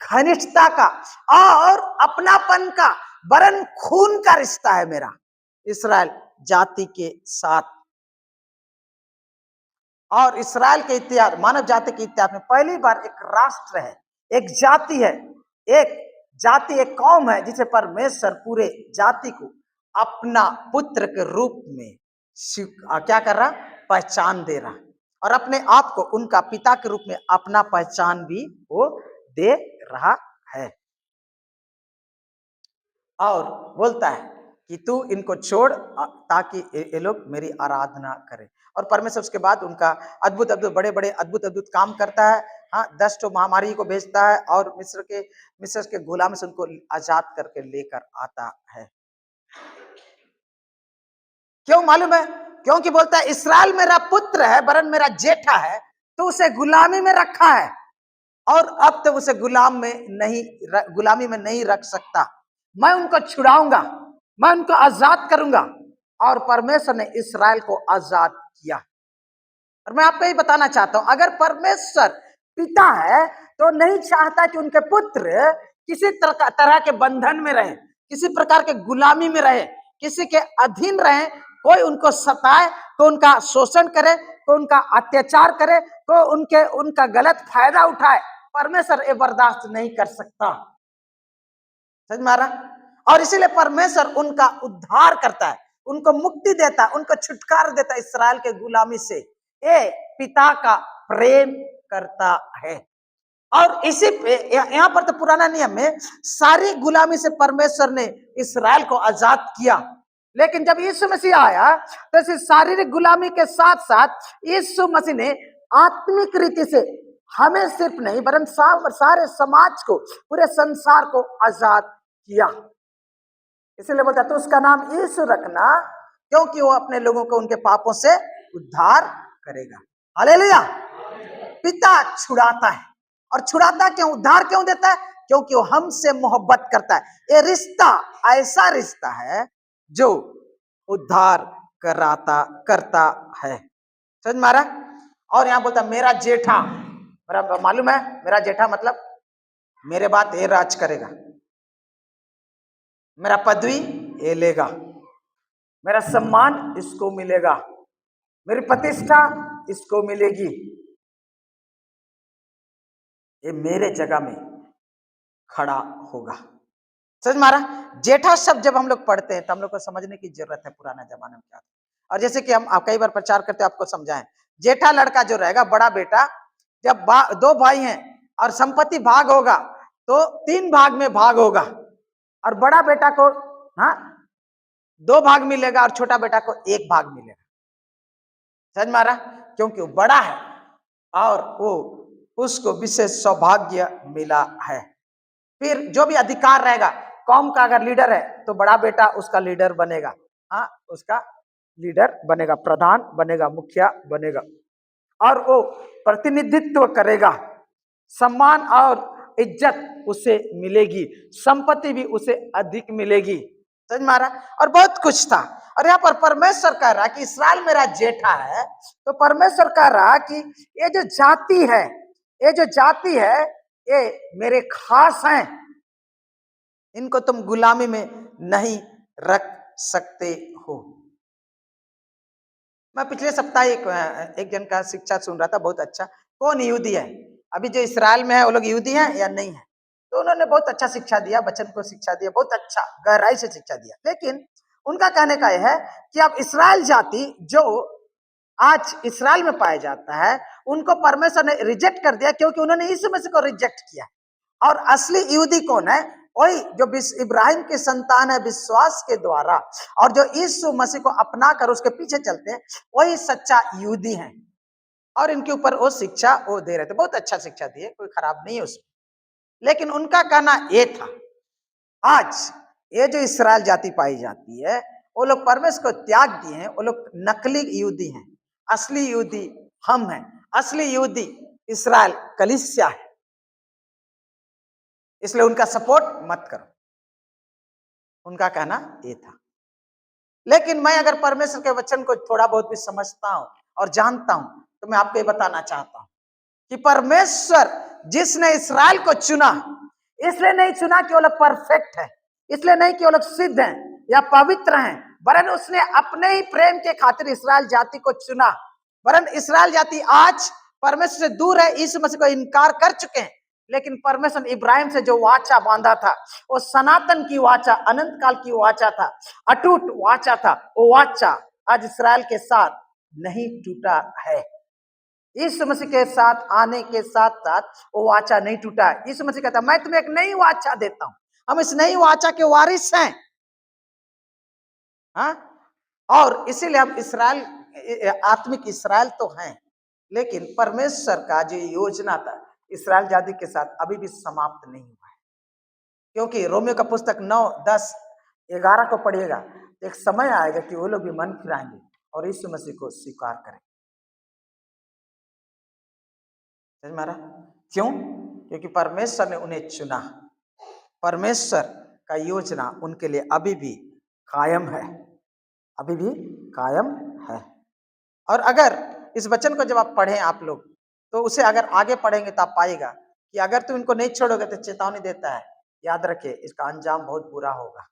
घनिष्ठता का और अपनापन का, वरन खून का रिश्ता है मेरा इस्राएल जाति के साथ। और इस्राएल के इतिहास, मानव जाति के इतिहास में पहली बार एक राष्ट्र है, एक जाति है, एक जाति, एक कौम है जिसे परमेश्वर पूरे जाति को अपना पुत्र के रूप में क्या कर रहा? पहचान दे रहा, और अपने आप को उनका पिता के रूप में अपना पहचान भी वो दे रहा है। और बोलता है कि तू इनको छोड़ ताकि ये लोग मेरी आराधना करें। और परमेश्वर उसके बाद उनका अद्भुत अद्भुत बड़े बड़े अद्भुत अद्भुत काम करता है। हाँ, 10 तो महामारी को भेजता है और मिस्र के गुलाम से उनको आजाद करके लेकर आता है। क्यों मालूम है? क्योंकि बोलता है इस्राएल मेरा पुत्र है, वरन मेरा जेठा है, तो उसे गुलामी में रखा है और अब तो उसे गुलामी में नहीं रख सकता। मैं उनको छुड़ाऊंगा, मैं उनको आजाद करूंगा। और परमेश्वर ने इस्राएल को आजाद किया। और मैं आपको ये बताना चाहता हूं, अगर परमेश्वर पिता है तो नहीं चाहता कि उनके पुत्र किसी तरह के बंधन में रहे, किसी प्रकार के गुलामी में रहे, किसी के अधीन रहे। कोई उनको सताए तो उनका शोषण करे, तो उनका अत्याचार करे, तो उनका गलत फायदा उठाए। परमेश्वर ये बर्दाश्त नहीं कर सकता। समझ में आ रहा? और इसीलिए परमेश्वर उनका उद्धार करता है, उनको मुक्ति देता है, उनको छुटकारा देता है इस्राएल के गुलामी से। ये पिता का प्रेम करता है। और इसी पे यहाँ पर तो पुराना नियम में सारी गुलामी से परमेश्वर ने इस्राएल को आजाद किया। लेकिन जब यीशु मसीह आया तो इस शारीरिक गुलामी के साथ साथ यीशु मसीह ने आत्मिक रीति से हमें सिर्फ नहीं वरन सारे समाज को, पूरे संसार को आजाद किया। इसलिए बोलता तो उसका नाम यीशु रखना, क्योंकि वो अपने लोगों को उनके पापों से उद्धार करेगा। हालेलुया। पिता छुड़ाता है, और छुड़ाता क्यों, उद्धार क्यों देता है? क्योंकि वो हमसे मोहब्बत करता है। ये रिश्ता ऐसा रिश्ता है जो उद्धार करता है। समझ मारा? और यहां बोलता मेरा जेठा, मेरा मालूम है मेरा जेठा मतलब मेरे बाद ये राज करेगा, मेरा पदवी ये लेगा, मेरा सम्मान इसको मिलेगा, मेरी प्रतिष्ठा इसको मिलेगी, ये मेरे जगह में खड़ा होगा। समझ मारा? जेठा शब्द जब हम लोग पढ़ते हैं तो हम लोग को समझने की जरूरत है पुराना जमाने में क्या था। और जैसे कि हम कई बार प्रचार करते हैं, आपको समझाएं, जेठा लड़का जो रहेगा, बड़ा बेटा, जब दो भाई हैं और संपत्ति भाग होगा तो 3 भाग में भाग होगा, और बड़ा बेटा को 2 भाग मिलेगा और छोटा बेटा को 1 भाग मिलेगा। समझ मारा? क्योंकि वो बड़ा है और वो उसको विशेष सौभाग्य मिला है। फिर जो भी अधिकार रहेगा, कौम का अगर लीडर है तो बड़ा बेटा उसका लीडर बनेगा, उसका लीडर बनेगा, प्रधान बनेगा, मुखिया बनेगा, और वो प्रतिनिधित्व करेगा। सम्मान और इज्जत उसे मिलेगी, संपत्ति भी उसे अधिक मिलेगी। समझ मारा? और बहुत कुछ था। और यहाँ पर परमेश्वर कह रहा कि इस्राएल मेरा जेठा है, तो परमेश्वर कह रहा कि ये जो जाति है ये मेरे खास हैं, इनको तुम गुलामी में नहीं रख सकते हो। मैं पिछले सप्ताह एक जन का शिक्षा सुन रहा था, बहुत अच्छा। कौन यहूदी है? अभी जो इस्राएल में है वो लोग यहूदी हैं या नहीं है? तो उन्होंने बहुत अच्छा शिक्षा दिया, वचन को शिक्षा दिया, बहुत अच्छा गहराई से शिक्षा दिया। लेकिन उनका कहने का यह है कि अब इस्राएल जाति जो आज इस्राएल में पाया जाता है, उनको परमेश्वर ने रिजेक्ट कर दिया, क्योंकि उन्होंने यीशु मसीह को रिजेक्ट किया। और असली यहूदी कौन है? वही जो इब्राहिम के संतान है विश्वास के द्वारा, और जो यीशु मसीह को अपना कर उसके पीछे चलते हैं, वही सच्चा यहूदी हैं। और इनके ऊपर वो शिक्षा वो दे रहे थे, बहुत अच्छा शिक्षा दिए, कोई खराब नहीं है उसमें। लेकिन उनका कहना ये था, आज ये जो इस्राएल जाति पाई जाती है, वो लोग परमेश्वर को त्याग दिए हैं, वो लोग नकली यहूदी हैं। असली यहूदी हम हैं, असली यहूदी इस्राएल कलीसिया है, इसलिए उनका सपोर्ट मत करो। उनका कहना ये था। लेकिन मैं अगर परमेश्वर के वचन को थोड़ा बहुत भी समझता हूं और जानता हूं, तो मैं आपको ये बताना चाहता हूं कि परमेश्वर जिसने इस्राएल को चुना, इसलिए नहीं चुना कि वो लोग परफेक्ट है, इसलिए नहीं कि वो लोग सिद्ध हैं या पवित्र हैं, वरन उसने अपने ही प्रेम के खातिर इस्राएल जाति को चुना। वरन इस्राएल जाति आज परमेश्वर से दूर है, यीशु मसीह को इनकार कर चुके हैं। लेकिन परमेश्वर इब्राहिम से जो वाचा बांधा था, वो सनातन की वाचा, अनंत काल की वाचा था, अटूट वाचा था। वो वाचा आज इस्राएल के साथ नहीं टूटा है। यीशु मसीह के साथ आने के साथ साथ वो वाचा नहीं टूटा है। यीशु मसीह कहता है मैं तुम्हें एक नई वाचा देता हूं, हम इस नई वाचा के वारिस हैं। हाँ, और इसीलिए हम इसराइल, आत्मिक इसराइल तो हैं, लेकिन परमेश्वर का जो योजना था इसराइल जाति के साथ अभी भी समाप्त नहीं हुआ है। क्योंकि रोमियो का पुस्तक 9, 10, 11 को पढ़िएगा, एक समय आएगा कि वो लोग भी मन फिराएंगे और यीशु मसीह को स्वीकार करें। समझ में आ रहा? क्यों? क्योंकि परमेश्वर ने उन्हें चुना। परमेश्वर का योजना उनके लिए अभी भी कायम है, अभी भी कायम है। और अगर इस वचन को जब आप पढ़ें आप लोग, तो उसे अगर आगे पढ़ेंगे तो आप पाएगा कि अगर तुम इनको नहीं छोड़ोगे तो चेतावनी देता है, याद रखिए इसका अंजाम बहुत बुरा होगा।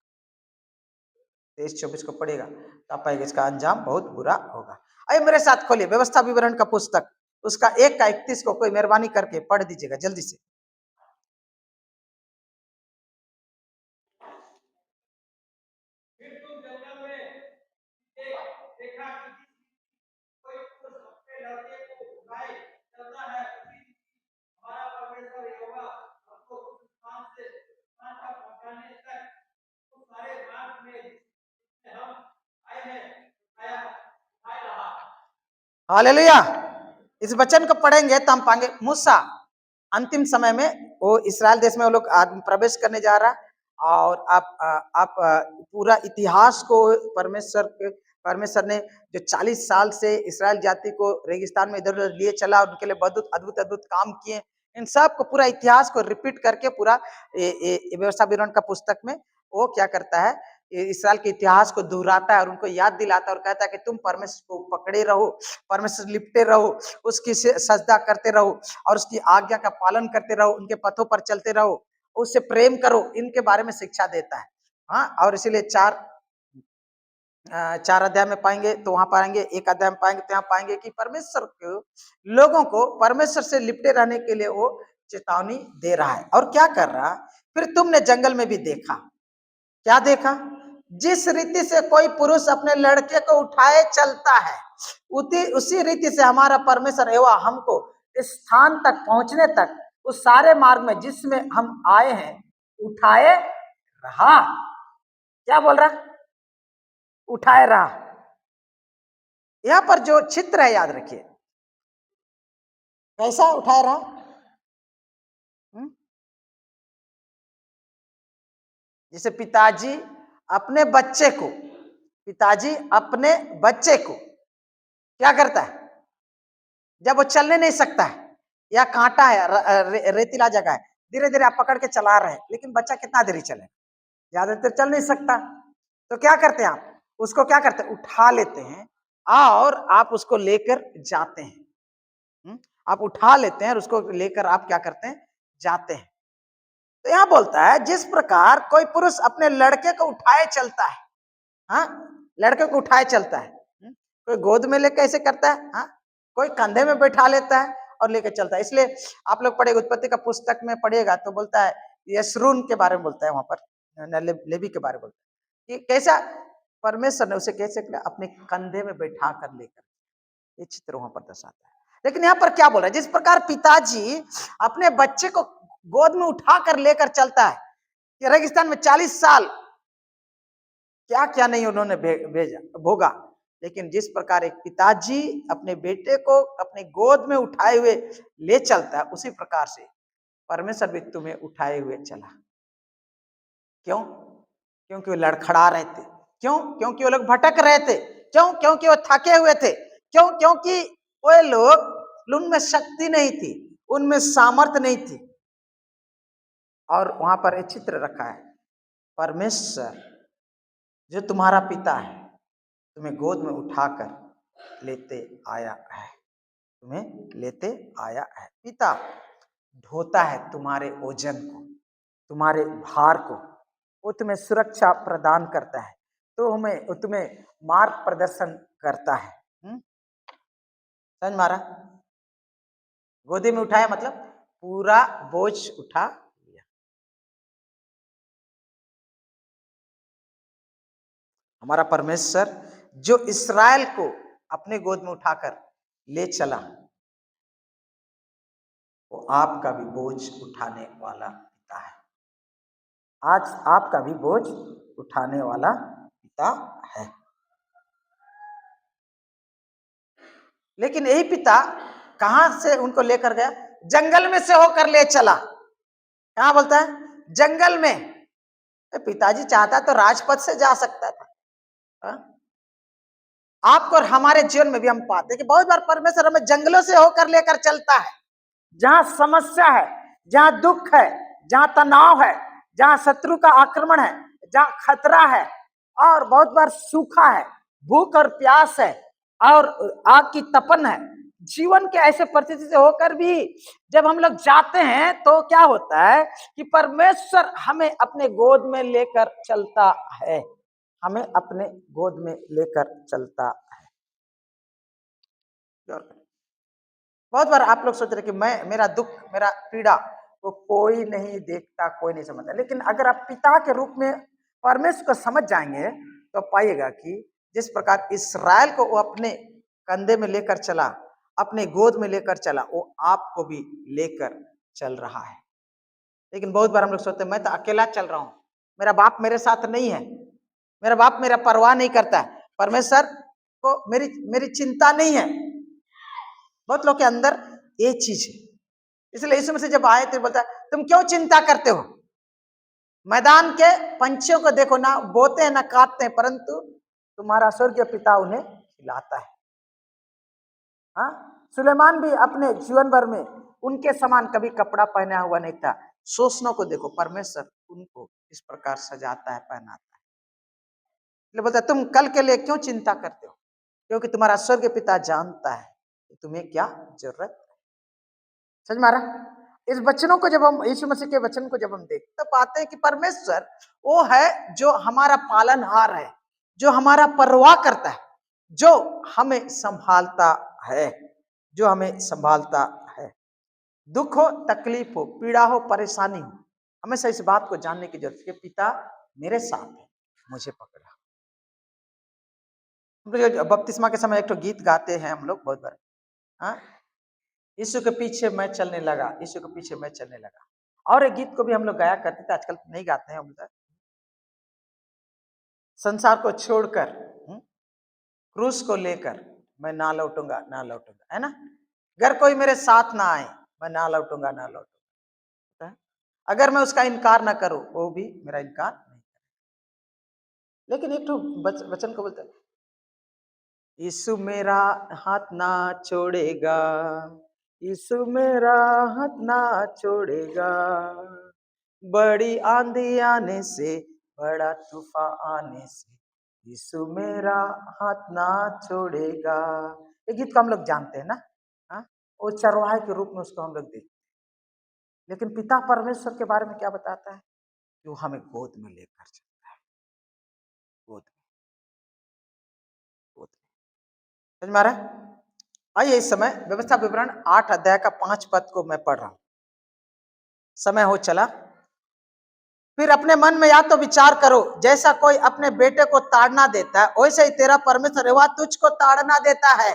23-24 को पढ़ेगा तो आप पाएगा इसका अंजाम बहुत बुरा होगा। आइए मेरे साथ खोलिए व्यवस्था विवरण का पुस्तक, उसका 1 का 31 को कोई मेहरबानी करके पढ़ दीजिएगा जल्दी से। हालेलुया। इस वचन को पढ़ेंगे तो हम पाएंगे मूसा अंतिम समय में वो इसराइल देश में वो लोग प्रवेश करने जा रहा, और आप पूरा इतिहास को परमेश्वर ने जो 40 साल से इसराइल जाति को रेगिस्तान में इधर उधर लिए चला, उनके लिए बहुत अद्भुत अद्भुत काम किए, इन सब को पूरा इतिहास को रिपीट करके पूरा व्यवस्था विवरण का पुस्तक में वो क्या करता है, इसराइल के इतिहास को दोहराता है और उनको याद दिलाता है और कहता है कि तुम परमेश्वर को पकड़े रहो, परमेश्वर लिपटे रहो, उसकी सजदा करते रहो और उसकी आज्ञा का पालन करते रहो, उनके पथों पर चलते रहो, उससे प्रेम करो, इनके बारे में शिक्षा देता है। हाँ, और इसीलिए 4 अध्याय में पाएंगे तो वहां पाएंगे, 1 अध्याय में पाएंगे तो यहाँ पाएंगे कि परमेश्वर को लोगों को परमेश्वर से लिपटे रहने के लिए वो चेतावनी दे रहा है। और क्या कर रहा? फिर तुमने जंगल में भी देखा, क्या देखा? जिस रीति से कोई पुरुष अपने लड़के को उठाए चलता है, उसी रीति से हमारा परमेश्वर एवं हमको इस स्थान तक पहुंचने तक उस सारे मार्ग में जिसमें हम आए हैं उठाए रहा। क्या बोल रहा? उठाए रहा। यहां पर जो चित्र है याद रखिए, कैसा उठाए रहा? जैसे पिताजी अपने बच्चे को क्या करता है जब वो चलने नहीं सकता है या कांटा है, रेतीला जगह है, धीरे धीरे आप पकड़ के चला रहे हैं, लेकिन बच्चा कितना देरी चले, ज्यादा देर चल नहीं सकता, तो क्या करते हैं आप उसको क्या करते हैं, उठा लेते हैं और आप उसको लेकर जाते हैं। आप उठा लेते हैं और उसको लेकर आप क्या करते हैं, जाते हैं। तो यहां बोलता है जिस प्रकार कोई पुरुष अपने लड़के को उठाए चलता है, हाँ, लड़के को उठाए चलता है, कोई गोद में लेकर ऐसे करता है, हाँ, कोई कंधे में बैठा लेता है और लेकर चलता है। इसलिए आप लोग पढ़ेगा उत्पत्ति का पुस्तक में पढ़िएगा तो बोलता है यशरून के बारे में बोलता है, वहां पर लेवी के बारे में बोलता है कि कैसा परमेश्वर ने उसे कैसे अपने कंधे में बैठा कर लेकर, ये चित्र वहां पर दर्शाता है। लेकिन यहाँ पर क्या बोल रहा है, जिस प्रकार पिताजी अपने बच्चे को गोद में उठा कर लेकर चलता है, कि रेगिस्तान में 40 साल क्या क्या नहीं उन्होंने भेजा भोगा, लेकिन जिस प्रकार एक पिताजी अपने बेटे को अपने गोद में उठाए हुए ले चलता है, उसी प्रकार से परमेश्वर भी तुम्हें उठाए हुए चला। क्यों? क्योंकि वो लड़खड़ा रहे थे। क्यों? क्योंकि वो लोग भटक रहे थे। क्यों? क्योंकि वो थके हुए थे। क्यों? क्योंकि वो लोग, उनमें शक्ति नहीं थी, उनमें सामर्थ्य नहीं थी। और वहां पर एक चित्र रखा है, परमेश्वर जो तुम्हारा पिता है तुम्हें गोद में उठाकर लेते आया है, तुम्हें लेते आया है। पिता ढोता है तुम्हारे ओजन को, तुम्हारे भार को, वो तुम्हें सुरक्षा प्रदान करता है, तो वो तुम्हें मार्ग प्रदर्शन करता है। समझ मारा? गोदी में उठाया मतलब पूरा बोझ उठा लिया। हमारा परमेश्वर जो इस्राएल को अपने गोद में उठाकर ले चला, वो आपका भी बोझ उठाने वाला पिता है। आज आपका भी बोझ उठाने वाला पिता है। लेकिन यही पिता कहां से उनको लेकर गया? जंगल में से होकर ले चला। कहां बोलता है? जंगल में। पिताजी चाहता तो राजपथ से जा सकता था। हा? आपको और हमारे जीवन में भी हम पाते हैं कि बहुत बार परमेश्वर हमें जंगलों से होकर लेकर चलता है, जहां समस्या है, जहां दुख है, जहां तनाव है, जहां शत्रु का आक्रमण है, जहां खतरा है, और बहुत बार सूखा है, भूख और प्यास है, और आग की तपन है। जीवन के ऐसे परिस्थिति से होकर भी जब हम लोग जाते हैं तो क्या होता है कि परमेश्वर हमें अपने गोद में लेकर चलता है, हमें अपने गोद में लेकर चलता है। बहुत बार आप लोग सोच रहे कि मैं, मेरा दुख, मेरा पीड़ा वो कोई नहीं देखता, कोई नहीं समझता, लेकिन अगर आप पिता के रूप में परमेश्वर को समझ जाएंगे तो पाइएगा कि जिस प्रकार इस्राएल को वो अपने कंधे में लेकर चला, अपने गोद में लेकर चला, वो आपको भी लेकर चल रहा है। लेकिन बहुत बार हम लोग सोचते हैं मैं तो अकेला चल रहा हूं, मेरा बाप मेरे साथ नहीं है, मेरा बाप मेरा परवाह नहीं करता है, परमेश्वर को मेरी चिंता नहीं है। बहुत लोग के अंदर ये चीज है। इसलिए यीशु मसीह जब आए तो बोलता है तुम क्यों चिंता करते हो? मैदान के पंछियों को देखो, ना बोते हैं ना काटते हैं, परंतु तुम्हारा स्वर्गीय पिता उन्हें खिलाता है। हाँ, सुलेमान भी अपने जीवन भर में उनके समान कभी कपड़ा पहना हुआ नहीं था। शोषणों को देखो, परमेश्वर उनको इस प्रकार सजाता है, पहनाता है। इसलिए बोलता है तुम कल के लिए क्यों चिंता करते हो, क्योंकि तुम्हारा स्वर्गीय पिता जानता है कि तुम्हें क्या जरूरत है। समझ में आ रहा? इस वचनों को जब हम, यीशु मसीह के वचन को जब हम देखते तो पाते हैं कि परमेश्वर वो है जो हमारा पालनहार है, जो हमारा परवाह करता है, जो हमें संभालता है, जो हमें संभालता है। दुख हो, तकलीफ हो, पीड़ा हो, परेशानी हो, हमेशा इस बात को जानने की जरूरत है कि पिता मेरे साथ है, मुझे पकड़ा। बपतिस्मा के समय एक तो गीत गाते हैं हम लोग बहुत बार, हाँ, यीशु के पीछे मैं चलने लगा, यीशु के पीछे मैं चलने लगा। और एक गीत को भी हम लोग गाया करते थे, आजकल नहीं गाते हैं हम लोग। संसार को छोड़कर, क्रूस को लेकर मैं ना लौटूंगा, ना लौटूंगा, है ना। अगर कोई मेरे साथ ना आए मैं ना लौटूंगा, ना लौटूंगा। अगर मैं उसका इनकार ना करूं वो भी मेरा इनकार नहीं करेगा। लेकिन एक तो वचन को बोलते, यीशु मेरा हाथ ना छोड़ेगा, यीशु मेरा हाथ ना छोड़ेगा, बड़ी आंधी आने से, बड़ा तूफान आने से, यीशु मेरा हाथ ना छोड़ेगा। ये गीत को हम लोग जानते हैं ना, हाँ, वो चरवाहे के रूप में उसको हम लोग देखते हैं। लेकिन पिता परमेश्वर के बारे में क्या बताता है कि वो हमें गोद में लेकर चलता है, गोद में, गोद में। समझ में आ रहा है? आइए इस समय व्यवस्था विवरण 8 अध्याय का 5 पद को मैं पढ़ रहा हूं। समय हो चला। फिर अपने मन में या तो विचार करो, जैसा कोई अपने बेटे को ताड़ना देता है वैसे ही तेरा परमेश्वर वह तुझको ताड़ना देता है।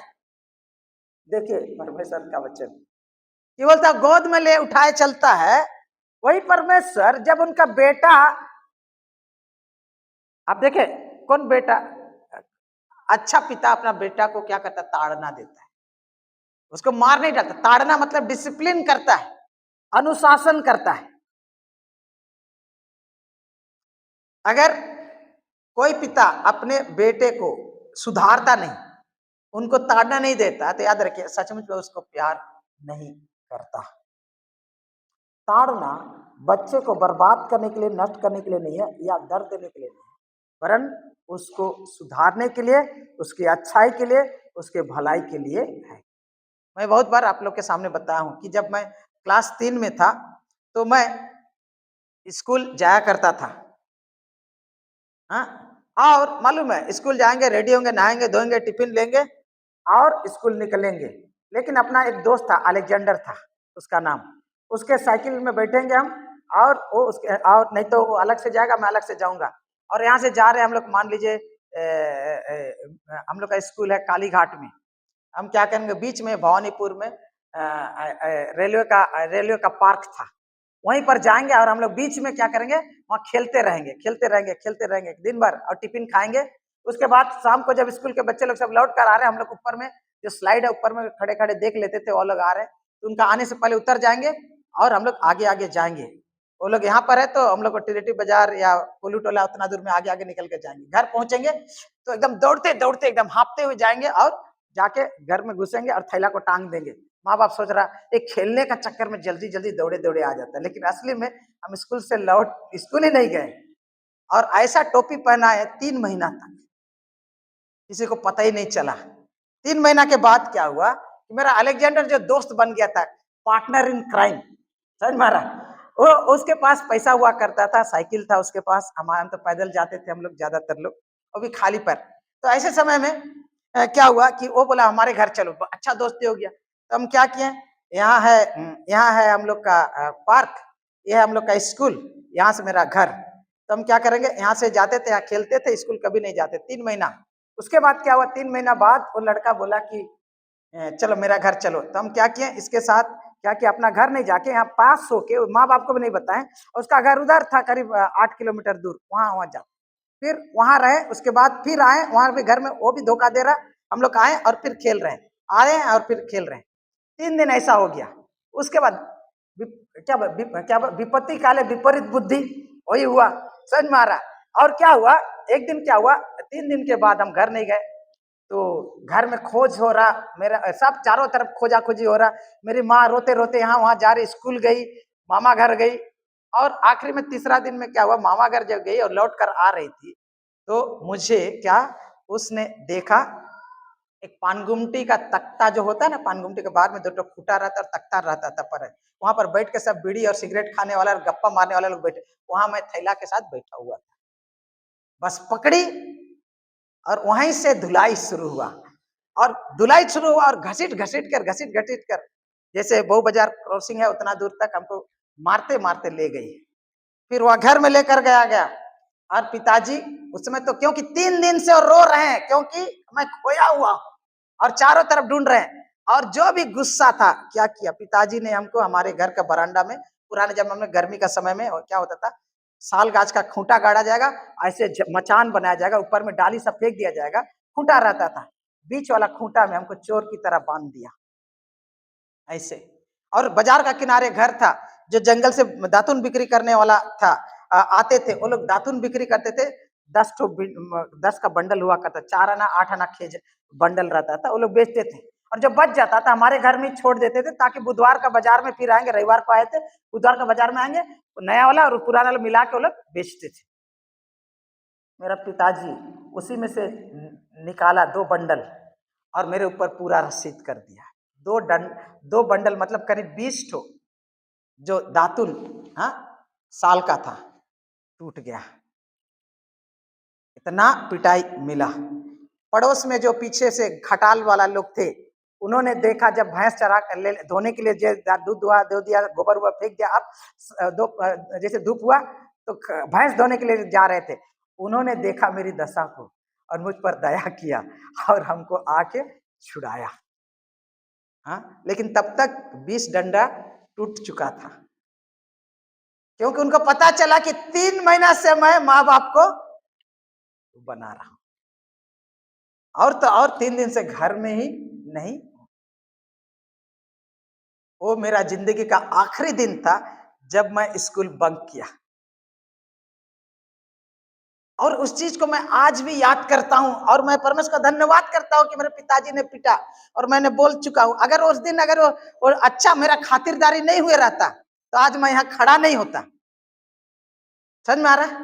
देखिए परमेश्वर का वचन ये बोलता गोद में ले उठाए चलता है। वही परमेश्वर जब उनका बेटा, आप देखे कौन बेटा, अच्छा पिता अपना बेटा को क्या करता? ताड़ना देता है, उसको मार नहीं डालता। ताड़ना मतलब डिसिप्लिन करता है, अनुशासन करता है। अगर कोई पिता अपने बेटे को सुधारता नहीं, उनको ताड़ना नहीं देता, तो याद रखिए सचमुच में उसको प्यार नहीं करता। ताड़ना बच्चे को बर्बाद करने के लिए, नष्ट करने के लिए नहीं है, या दर्द देने के लिए नहीं है, वरन उसको सुधारने के लिए, उसकी अच्छाई के लिए, उसके भलाई के लिए है। मैं बहुत बार आप लोग के सामने बताया हूं कि जब मैं क्लास 3 में था तो मैं स्कूल जाया करता था, हाँ, और मालूम है स्कूल जाएंगे, रेडी होंगे, नहाएंगे धोएंगे, टिफिन लेंगे और स्कूल निकलेंगे। लेकिन अपना एक दोस्त था, अलेक्जेंडर था उसका नाम, उसके साइकिल में बैठेंगे हम, और वो उसके, और नहीं तो वो अलग से जाएगा, मैं अलग से जाऊंगा। और यहाँ से जा रहे हैं हम लोग, मान लीजिए हम लोग का स्कूल है काली घाट में, हम क्या करेंगे बीच में भवानीपुर में रेलवे का पार्क था, वहीं पर जाएंगे और हम लोग बीच में क्या करेंगे, वहां खेलते रहेंगे खेलते रहेंगे खेलते रहेंगे दिन भर, और टिफिन खाएंगे। उसके बाद शाम को जब स्कूल के बच्चे लोग सब लौट कर आ रहे हैं, हम लोग ऊपर में जो स्लाइड है ऊपर में खड़े खड़े देख लेते थे, वो लोग आ रहे हैं तो उनका आने से पहले उतर जाएंगे और हम लोग आगे आगे जाएंगे। वो लोग यहाँ पर है तो हम लोग को टिरेटी बाजार या कोलू टोला उतना दूर में आगे आगे निकल के जाएंगे। घर पहुंचेंगे तो एकदम दौड़ते दौड़ते एकदम हाँपते हुए जाएंगे और जाके घर में घुसेंगे और थैला को टांग देंगे। माँ बाप सोच रहा एक खेलने का चक्कर में जल्दी जल्दी दौड़े दौड़े आ जाता है, लेकिन असली में हम स्कूल से लौट स्कूल ही नहीं गए। और ऐसा टोपी पहना है 3 महीना तक, किसी को पता ही नहीं चला। 3 महीना के बाद क्या हुआ कि मेरा अलेक्जेंडर जो दोस्त बन गया था, पार्टनर इन क्राइम, समझ मारा, वो उसके पास पैसा हुआ करता था, साइकिल था उसके पास, हम तो पैदल जाते थे हम लोग ज्यादातर लोग, वो भी खाली पर। तो ऐसे समय में क्या हुआ कि वो बोला हमारे घर चलो, अच्छा दोस्ती हो गया। तो हम क्या किए, यहाँ है हम लोग का पार्क, ये है हम लोग का स्कूल, यहाँ से मेरा घर, तो हम क्या करेंगे, यहाँ से जाते थे, यहाँ खेलते थे, स्कूल कभी नहीं जाते 3 महीना। उसके बाद क्या हुआ, 3 महीना बाद वो लड़का बोला कि चलो मेरा घर चलो। तो हम क्या किए, इसके साथ क्या किया, अपना घर नहीं जाके यहाँ पास होके, माँ बाप को भी नहीं बताएं, उसका घर उधर था करीब 8 किलोमीटर दूर, वहां वहां जा, फिर वहां रहे। उसके बाद फिर आए, वहां भी घर में वो भी धोखा दे रहा, हम लोग आए और फिर खेल रहे हैं, आए और फिर खेल रहे हैं। 3 दिन ऐसा हो गया। उसके बाद क्या विपत्ति काले विपरीत बुद्धि, वही हुआ, समझ में आ रहा। और क्या हुआ, एक दिन क्या हुआ, 3 दिन के बाद हम घर नहीं गए, तो घर में खोज हो रहा, मेरा सब चारों तरफ खोजा खोजी हो रहा। मेरी माँ रोते रोते यहाँ वहां जा रही, स्कूल गई, मामा घर गई, और आखिरी में तीसरा दिन में क्या हुआ, मामा घर जब गई और लौट कर आ रही थी तो मुझे क्या, उसने देखा एक पानगुमटी का तख्ता जो होता है ना, पानगुमटी के बाहर में 2 खूटा रहता और तख्ता रहता था पर, वहां पर बैठ के सब बीड़ी और सिगरेट खाने वाला और गप्पा मारने वाले लोग बैठे, वहां मैं थैला के साथ बैठा हुआ था। बस पकड़ी और वहीं से धुलाई शुरू हुआ, और धुलाई शुरू हुआ और घसीट घसीट कर जैसे बहु बाजार क्रॉसिंग है उतना दूर तक हमको मारते मारते ले गई। फिर वह घर में लेकर गया और पिताजी उस समय तो, क्योंकि 3 दिन से रो रहे हैं क्योंकि मैं खोया हुआ हूं और चारों तरफ ढूंढ रहे हैं, और जो भी गुस्सा था क्या किया, पिताजी ने हमको हमारे घर का बरामदा में, पुराने जमाने में गर्मी का समय में क्या होता था, साल गाछ का खूंटा गाड़ा जाएगा, ऐसे मचान बनाया जाएगा, ऊपर में डाली सब फेंक दिया जाएगा, खूंटा रहता था, बीच वाला खूंटा में हमको चोर की तरह बांध दिया ऐसे। और बाजार का किनारे घर था, जो जंगल से दातुन बिक्री करने वाला था, आते थे वो लोग दातुन बिक्री करते थे, 10 का बंडल हुआ करता, 4 आना 8 आना खेज बंडल रहता था, वो लोग बेचते थे, और जब बच जाता था हमारे घर में छोड़ देते थे, ताकि बुधवार का बाजार में फिर आएंगे, रविवार को आए थे, बुधवार का बाजार में आएंगे, नया वाला और पुराना वाला मिला के वो लोग बेचते थे। मेरा पिताजी उसी में से निकाला 2 बंडल और मेरे ऊपर पूरा रसीद कर दिया। 2 बंडल मतलब करीब 20 ठो जो दातुन, हाँ, साल का था, टूट गया। इतना पिटाई मिला। पड़ोस में जो पीछे से खटाल वाला लोग थे, उन्होंने देखा जब भैंस चरा धोने के लिए दूध दुआ दे दिया, गोबर हुआ फेंक दिया, अब जैसे धूप हुआ तो भैंस धोने के लिए जा रहे थे, उन्होंने देखा मेरी दशा को और मुझ पर दया किया और हमको आके छुड़ाया। हाँ, लेकिन तब तक 20 डंडा टूट चुका था, क्योंकि उनको पता चला कि 3 महीना से मैं माँ बाप को बना रहा हूं, और तो और 3 दिन से घर में ही नहीं। वो मेरा जिंदगी का आखिरी दिन था जब मैं स्कूल बंक किया, और उस चीज को मैं आज भी याद करता हूं, और मैं परमेश्वर का धन्यवाद करता हूं कि मेरे पिताजी ने पीटा, और मैंने बोल चुका हूं, अगर उस दिन अगर वो अच्छा मेरा खातिरदारी नहीं हुए रहता तो आज मैं यहाँ खड़ा नहीं होता। समझ में आ रहा है,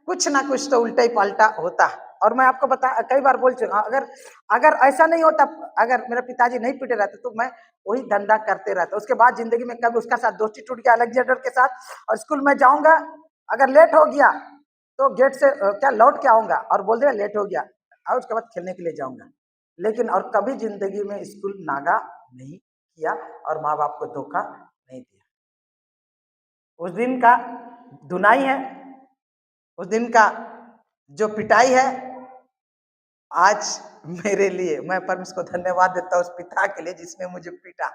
कुछ ना कुछ तो उल्टा ही पाल्टा होता। और मैं आपको बता कई बार बोल चुका, अगर अगर ऐसा नहीं होता, अगर मेरे पिताजी नहीं पीटे रहते तो मैं वही धंधा करते रहता। उसके बाद जिंदगी में कभी उसका साथ दोस्ती टूट गया अलेक्जेंडर के साथ, और स्कूल में जाऊंगा, अगर लेट हो गया तो गेट से क्या लौट के आऊंगा और बोल दिया लेट हो गया, और उसके बाद खेलने के लिए जाऊंगा, लेकिन और कभी जिंदगी में स्कूल नागा नहीं किया और माँ बाप को धोखा नहीं दिया। उस दिन का धुनाई है, उस दिन का जो पिटाई है, आज मेरे लिए, मैं परमेश्वर को धन्यवाद देता हूं उस पिता के लिए जिसने मुझे पीटा,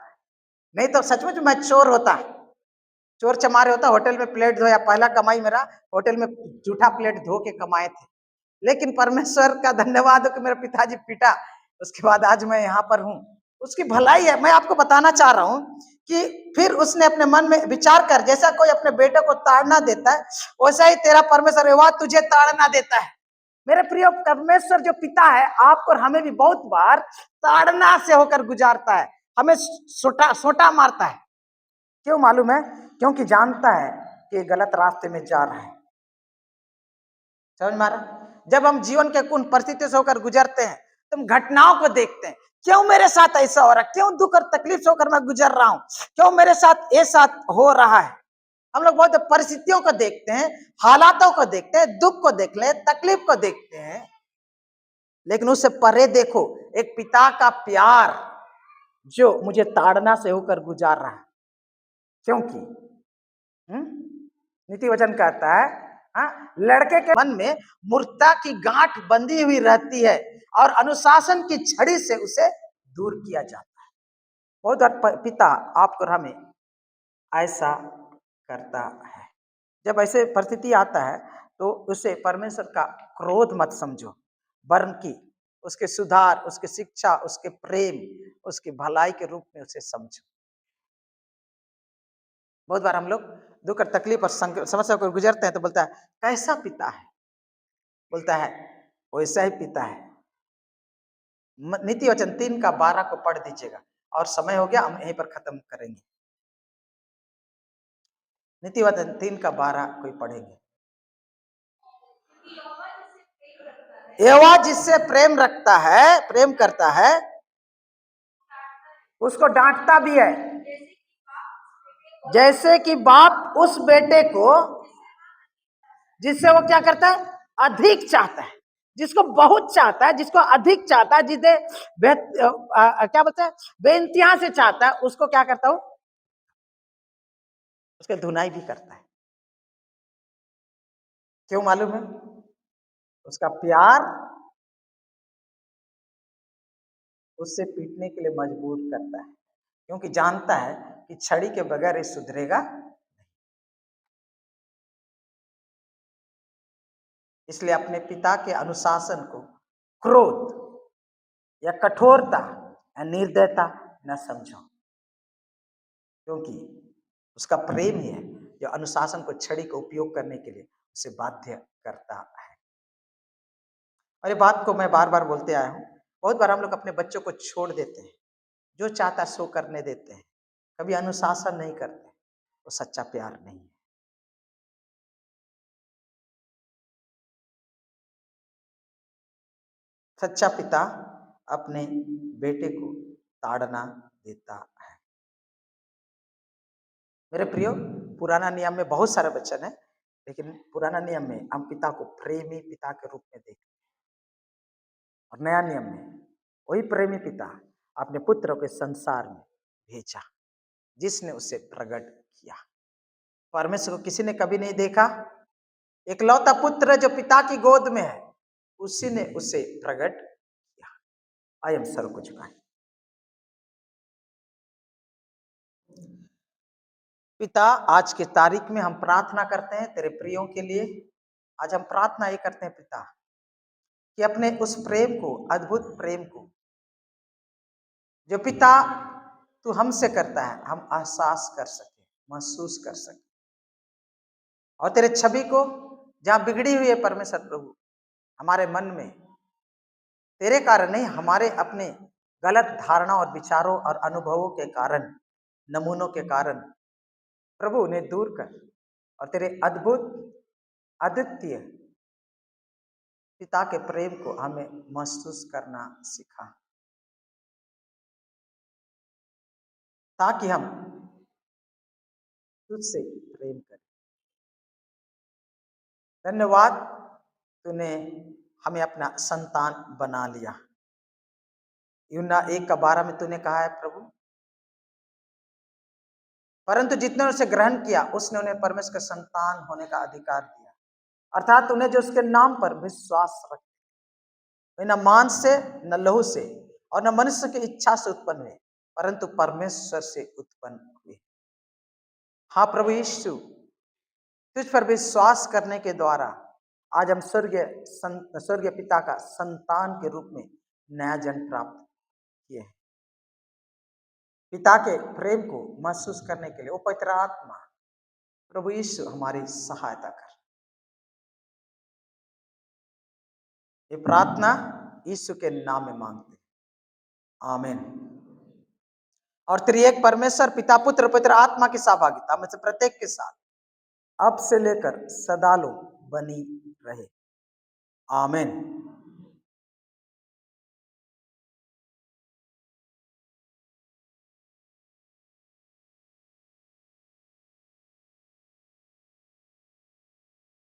नहीं तो सचमुच मैं चोर होता। चोर चमारे होता होटल में प्लेट धोया, पहला कमाई मेरा होटल में जूठा प्लेट धो के कमाए थे, लेकिन परमेश्वर का धन्यवाद हो कि मेरे पिताजी पीटा, उसके बाद आज मैं यहाँ पर हूँ। उसकी भलाई है। मैं आपको बताना चाह रहा हूँ कि फिर उसने अपने मन में विचार कर, जैसा कोई अपने बेटे को ताड़ना देता है, वैसा ही तेरा परमेश्वर वह तुझे ताड़ना देता है। मेरे प्रिय परमेश्वर जो पिता है, आपको और हमें भी बहुत बार ताड़ना से होकर गुजारता है, हमें सोटा मारता है। क्यों मालूम है? क्योंकि जानता है कि गलत रास्ते में जा रहा है। समझ मारा? जब हम जीवन के कुछ परिस्थितियों से होकर गुजरते हैं, तुम घटनाओं को देखते हैं, क्यों मेरे साथ ऐसा हो रहा है, क्यों दुख और तकलीफ से होकर मैं गुजर रहा हूं, क्यों मेरे साथ ये साथ हो रहा है। हम लोग बहुत परिस्थितियों को देखते हैं, हालातों को देखते हैं, दुख को देख ले, तकलीफ को देखते हैं, लेकिन उससे परे देखो एक पिता का प्यार जो मुझे ताड़ना से होकर गुजार रहा है। क्योंकि नीति वचन कहता है, लड़के के मन में मूर्खता की गांठ बंधी हुई रहती है और अनुशासन की छड़ी से उसे दूर किया जाता है। बहुत बार पिता आपको और हमें ऐसा करता है। जब ऐसे परिस्थिति आता है तो उसे परमेश्वर का क्रोध मत समझो, वरन की उसके सुधार, उसकी शिक्षा, उसके प्रेम, उसकी भलाई के रूप में उसे समझो। बहुत बार हम लोग दुख और तकलीफ और समस्या को गुजरते हैं तो बोलता है कैसा पिता है, बोलता है वैसा ही पिता है। नीति वचन 3:12 को पढ़ दीजिएगा, और समय हो गया, हम यहीं पर खत्म करेंगे। नीति वचन 3:12 कोई पढ़ेंगे। यहोवा जिससे प्रेम रखता है, प्रेम करता है, उसको डांटता भी है, जैसे कि बाप उस बेटे को जिससे वो क्या करता है, अधिक चाहता है, जिसको बहुत चाहता है, जिसको अधिक चाहता है, जिसे क्या बोलते हैं, बेइंतहा से चाहता है, उसको क्या करता हूं, उसके धुनाई भी करता है। क्यों मालूम है? उसका प्यार उससे पीटने के लिए मजबूर करता है, क्योंकि जानता है कि छड़ी के बगैर ये सुधरेगा। इसलिए अपने पिता के अनुशासन को क्रोध या कठोरता या निर्दयता न समझो, क्योंकि उसका प्रेम ही है जो अनुशासन को छड़ी का उपयोग करने के लिए उसे बाध्य करता है। और ये बात को मैं बार बार बोलते आया हूं, बहुत बार हम लोग अपने बच्चों को छोड़ देते हैं, जो चाहता सो करने देते हैं, कभी अनुशासन नहीं करते, वो सच्चा प्यार नहीं है। सच्चा पिता अपने बेटे को ताड़ना देता है। मेरे प्रियो, पुराना नियम में बहुत सारे वचन है, लेकिन पुराना नियम में हम पिता को प्रेमी पिता के रूप में देखते हैं, और नया नियम में वही प्रेमी पिता अपने पुत्र को संसार में भेजा, जिसने उसे प्रकट किया। परमेश्वर को किसी ने कभी नहीं देखा, एकलौता पुत्र जो पिता की गोद में है, उसी ने उसे प्रकट किया। आइए हम सर को झुकाएं। पिता, आज की तारीख में हम प्रार्थना करते हैं तेरे प्रियों के लिए। आज हम प्रार्थना ये करते हैं पिता कि अपने उस प्रेम को, अद्भुत प्रेम को जो पिता तू हमसे करता है, हम एहसास कर सके, महसूस कर सके, और तेरे छवि को जहां बिगड़ी हुई है परमेश्वर प्रभु हमारे मन में, तेरे कारण नहीं, हमारे अपने गलत धारणा और विचारों और अनुभवों के कारण, नमूनों के कारण प्रभु उन्हें दूर कर, और तेरे अद्भुत अद्वितीय पिता के प्रेम को हमें महसूस करना सिखा, ताकि हम तुझसे प्रेम करें। धन्यवाद, तूने हमें अपना संतान बना लिया। यूहन्ना 1:12 में तूने कहा है प्रभु, परंतु जितने उसे ग्रहण किया उसने उन्हें परमेश्वर का संतान होने का अधिकार दिया, अर्थात उन्हें जो उसके नाम पर विश्वास रखते, न मांस से, न लहू से, और न मनुष्य की इच्छा से उत्पन्न हुए, परंतु परमेश्वर से उत्पन्न हुए। हाँ प्रभु यीशु, तुझ पर विश्वास करने के द्वारा आज हम स्वर्गीय पिता का संतान के रूप में नया जन्म प्राप्त किए हैं। पिता के प्रेम को महसूस करने के लिए वो पवित्र आत्मा प्रभु यीशु हमारी सहायता कर। ये प्रार्थना यीशु के नाम में मांगते हैं, आमीन। और त्रिएक परमेश्वर पिता पुत्र पवित्र आत्मा की सहभागिता में से प्रत्येक के साथ अब से लेकर सदा लो बनी रहे, आमीन।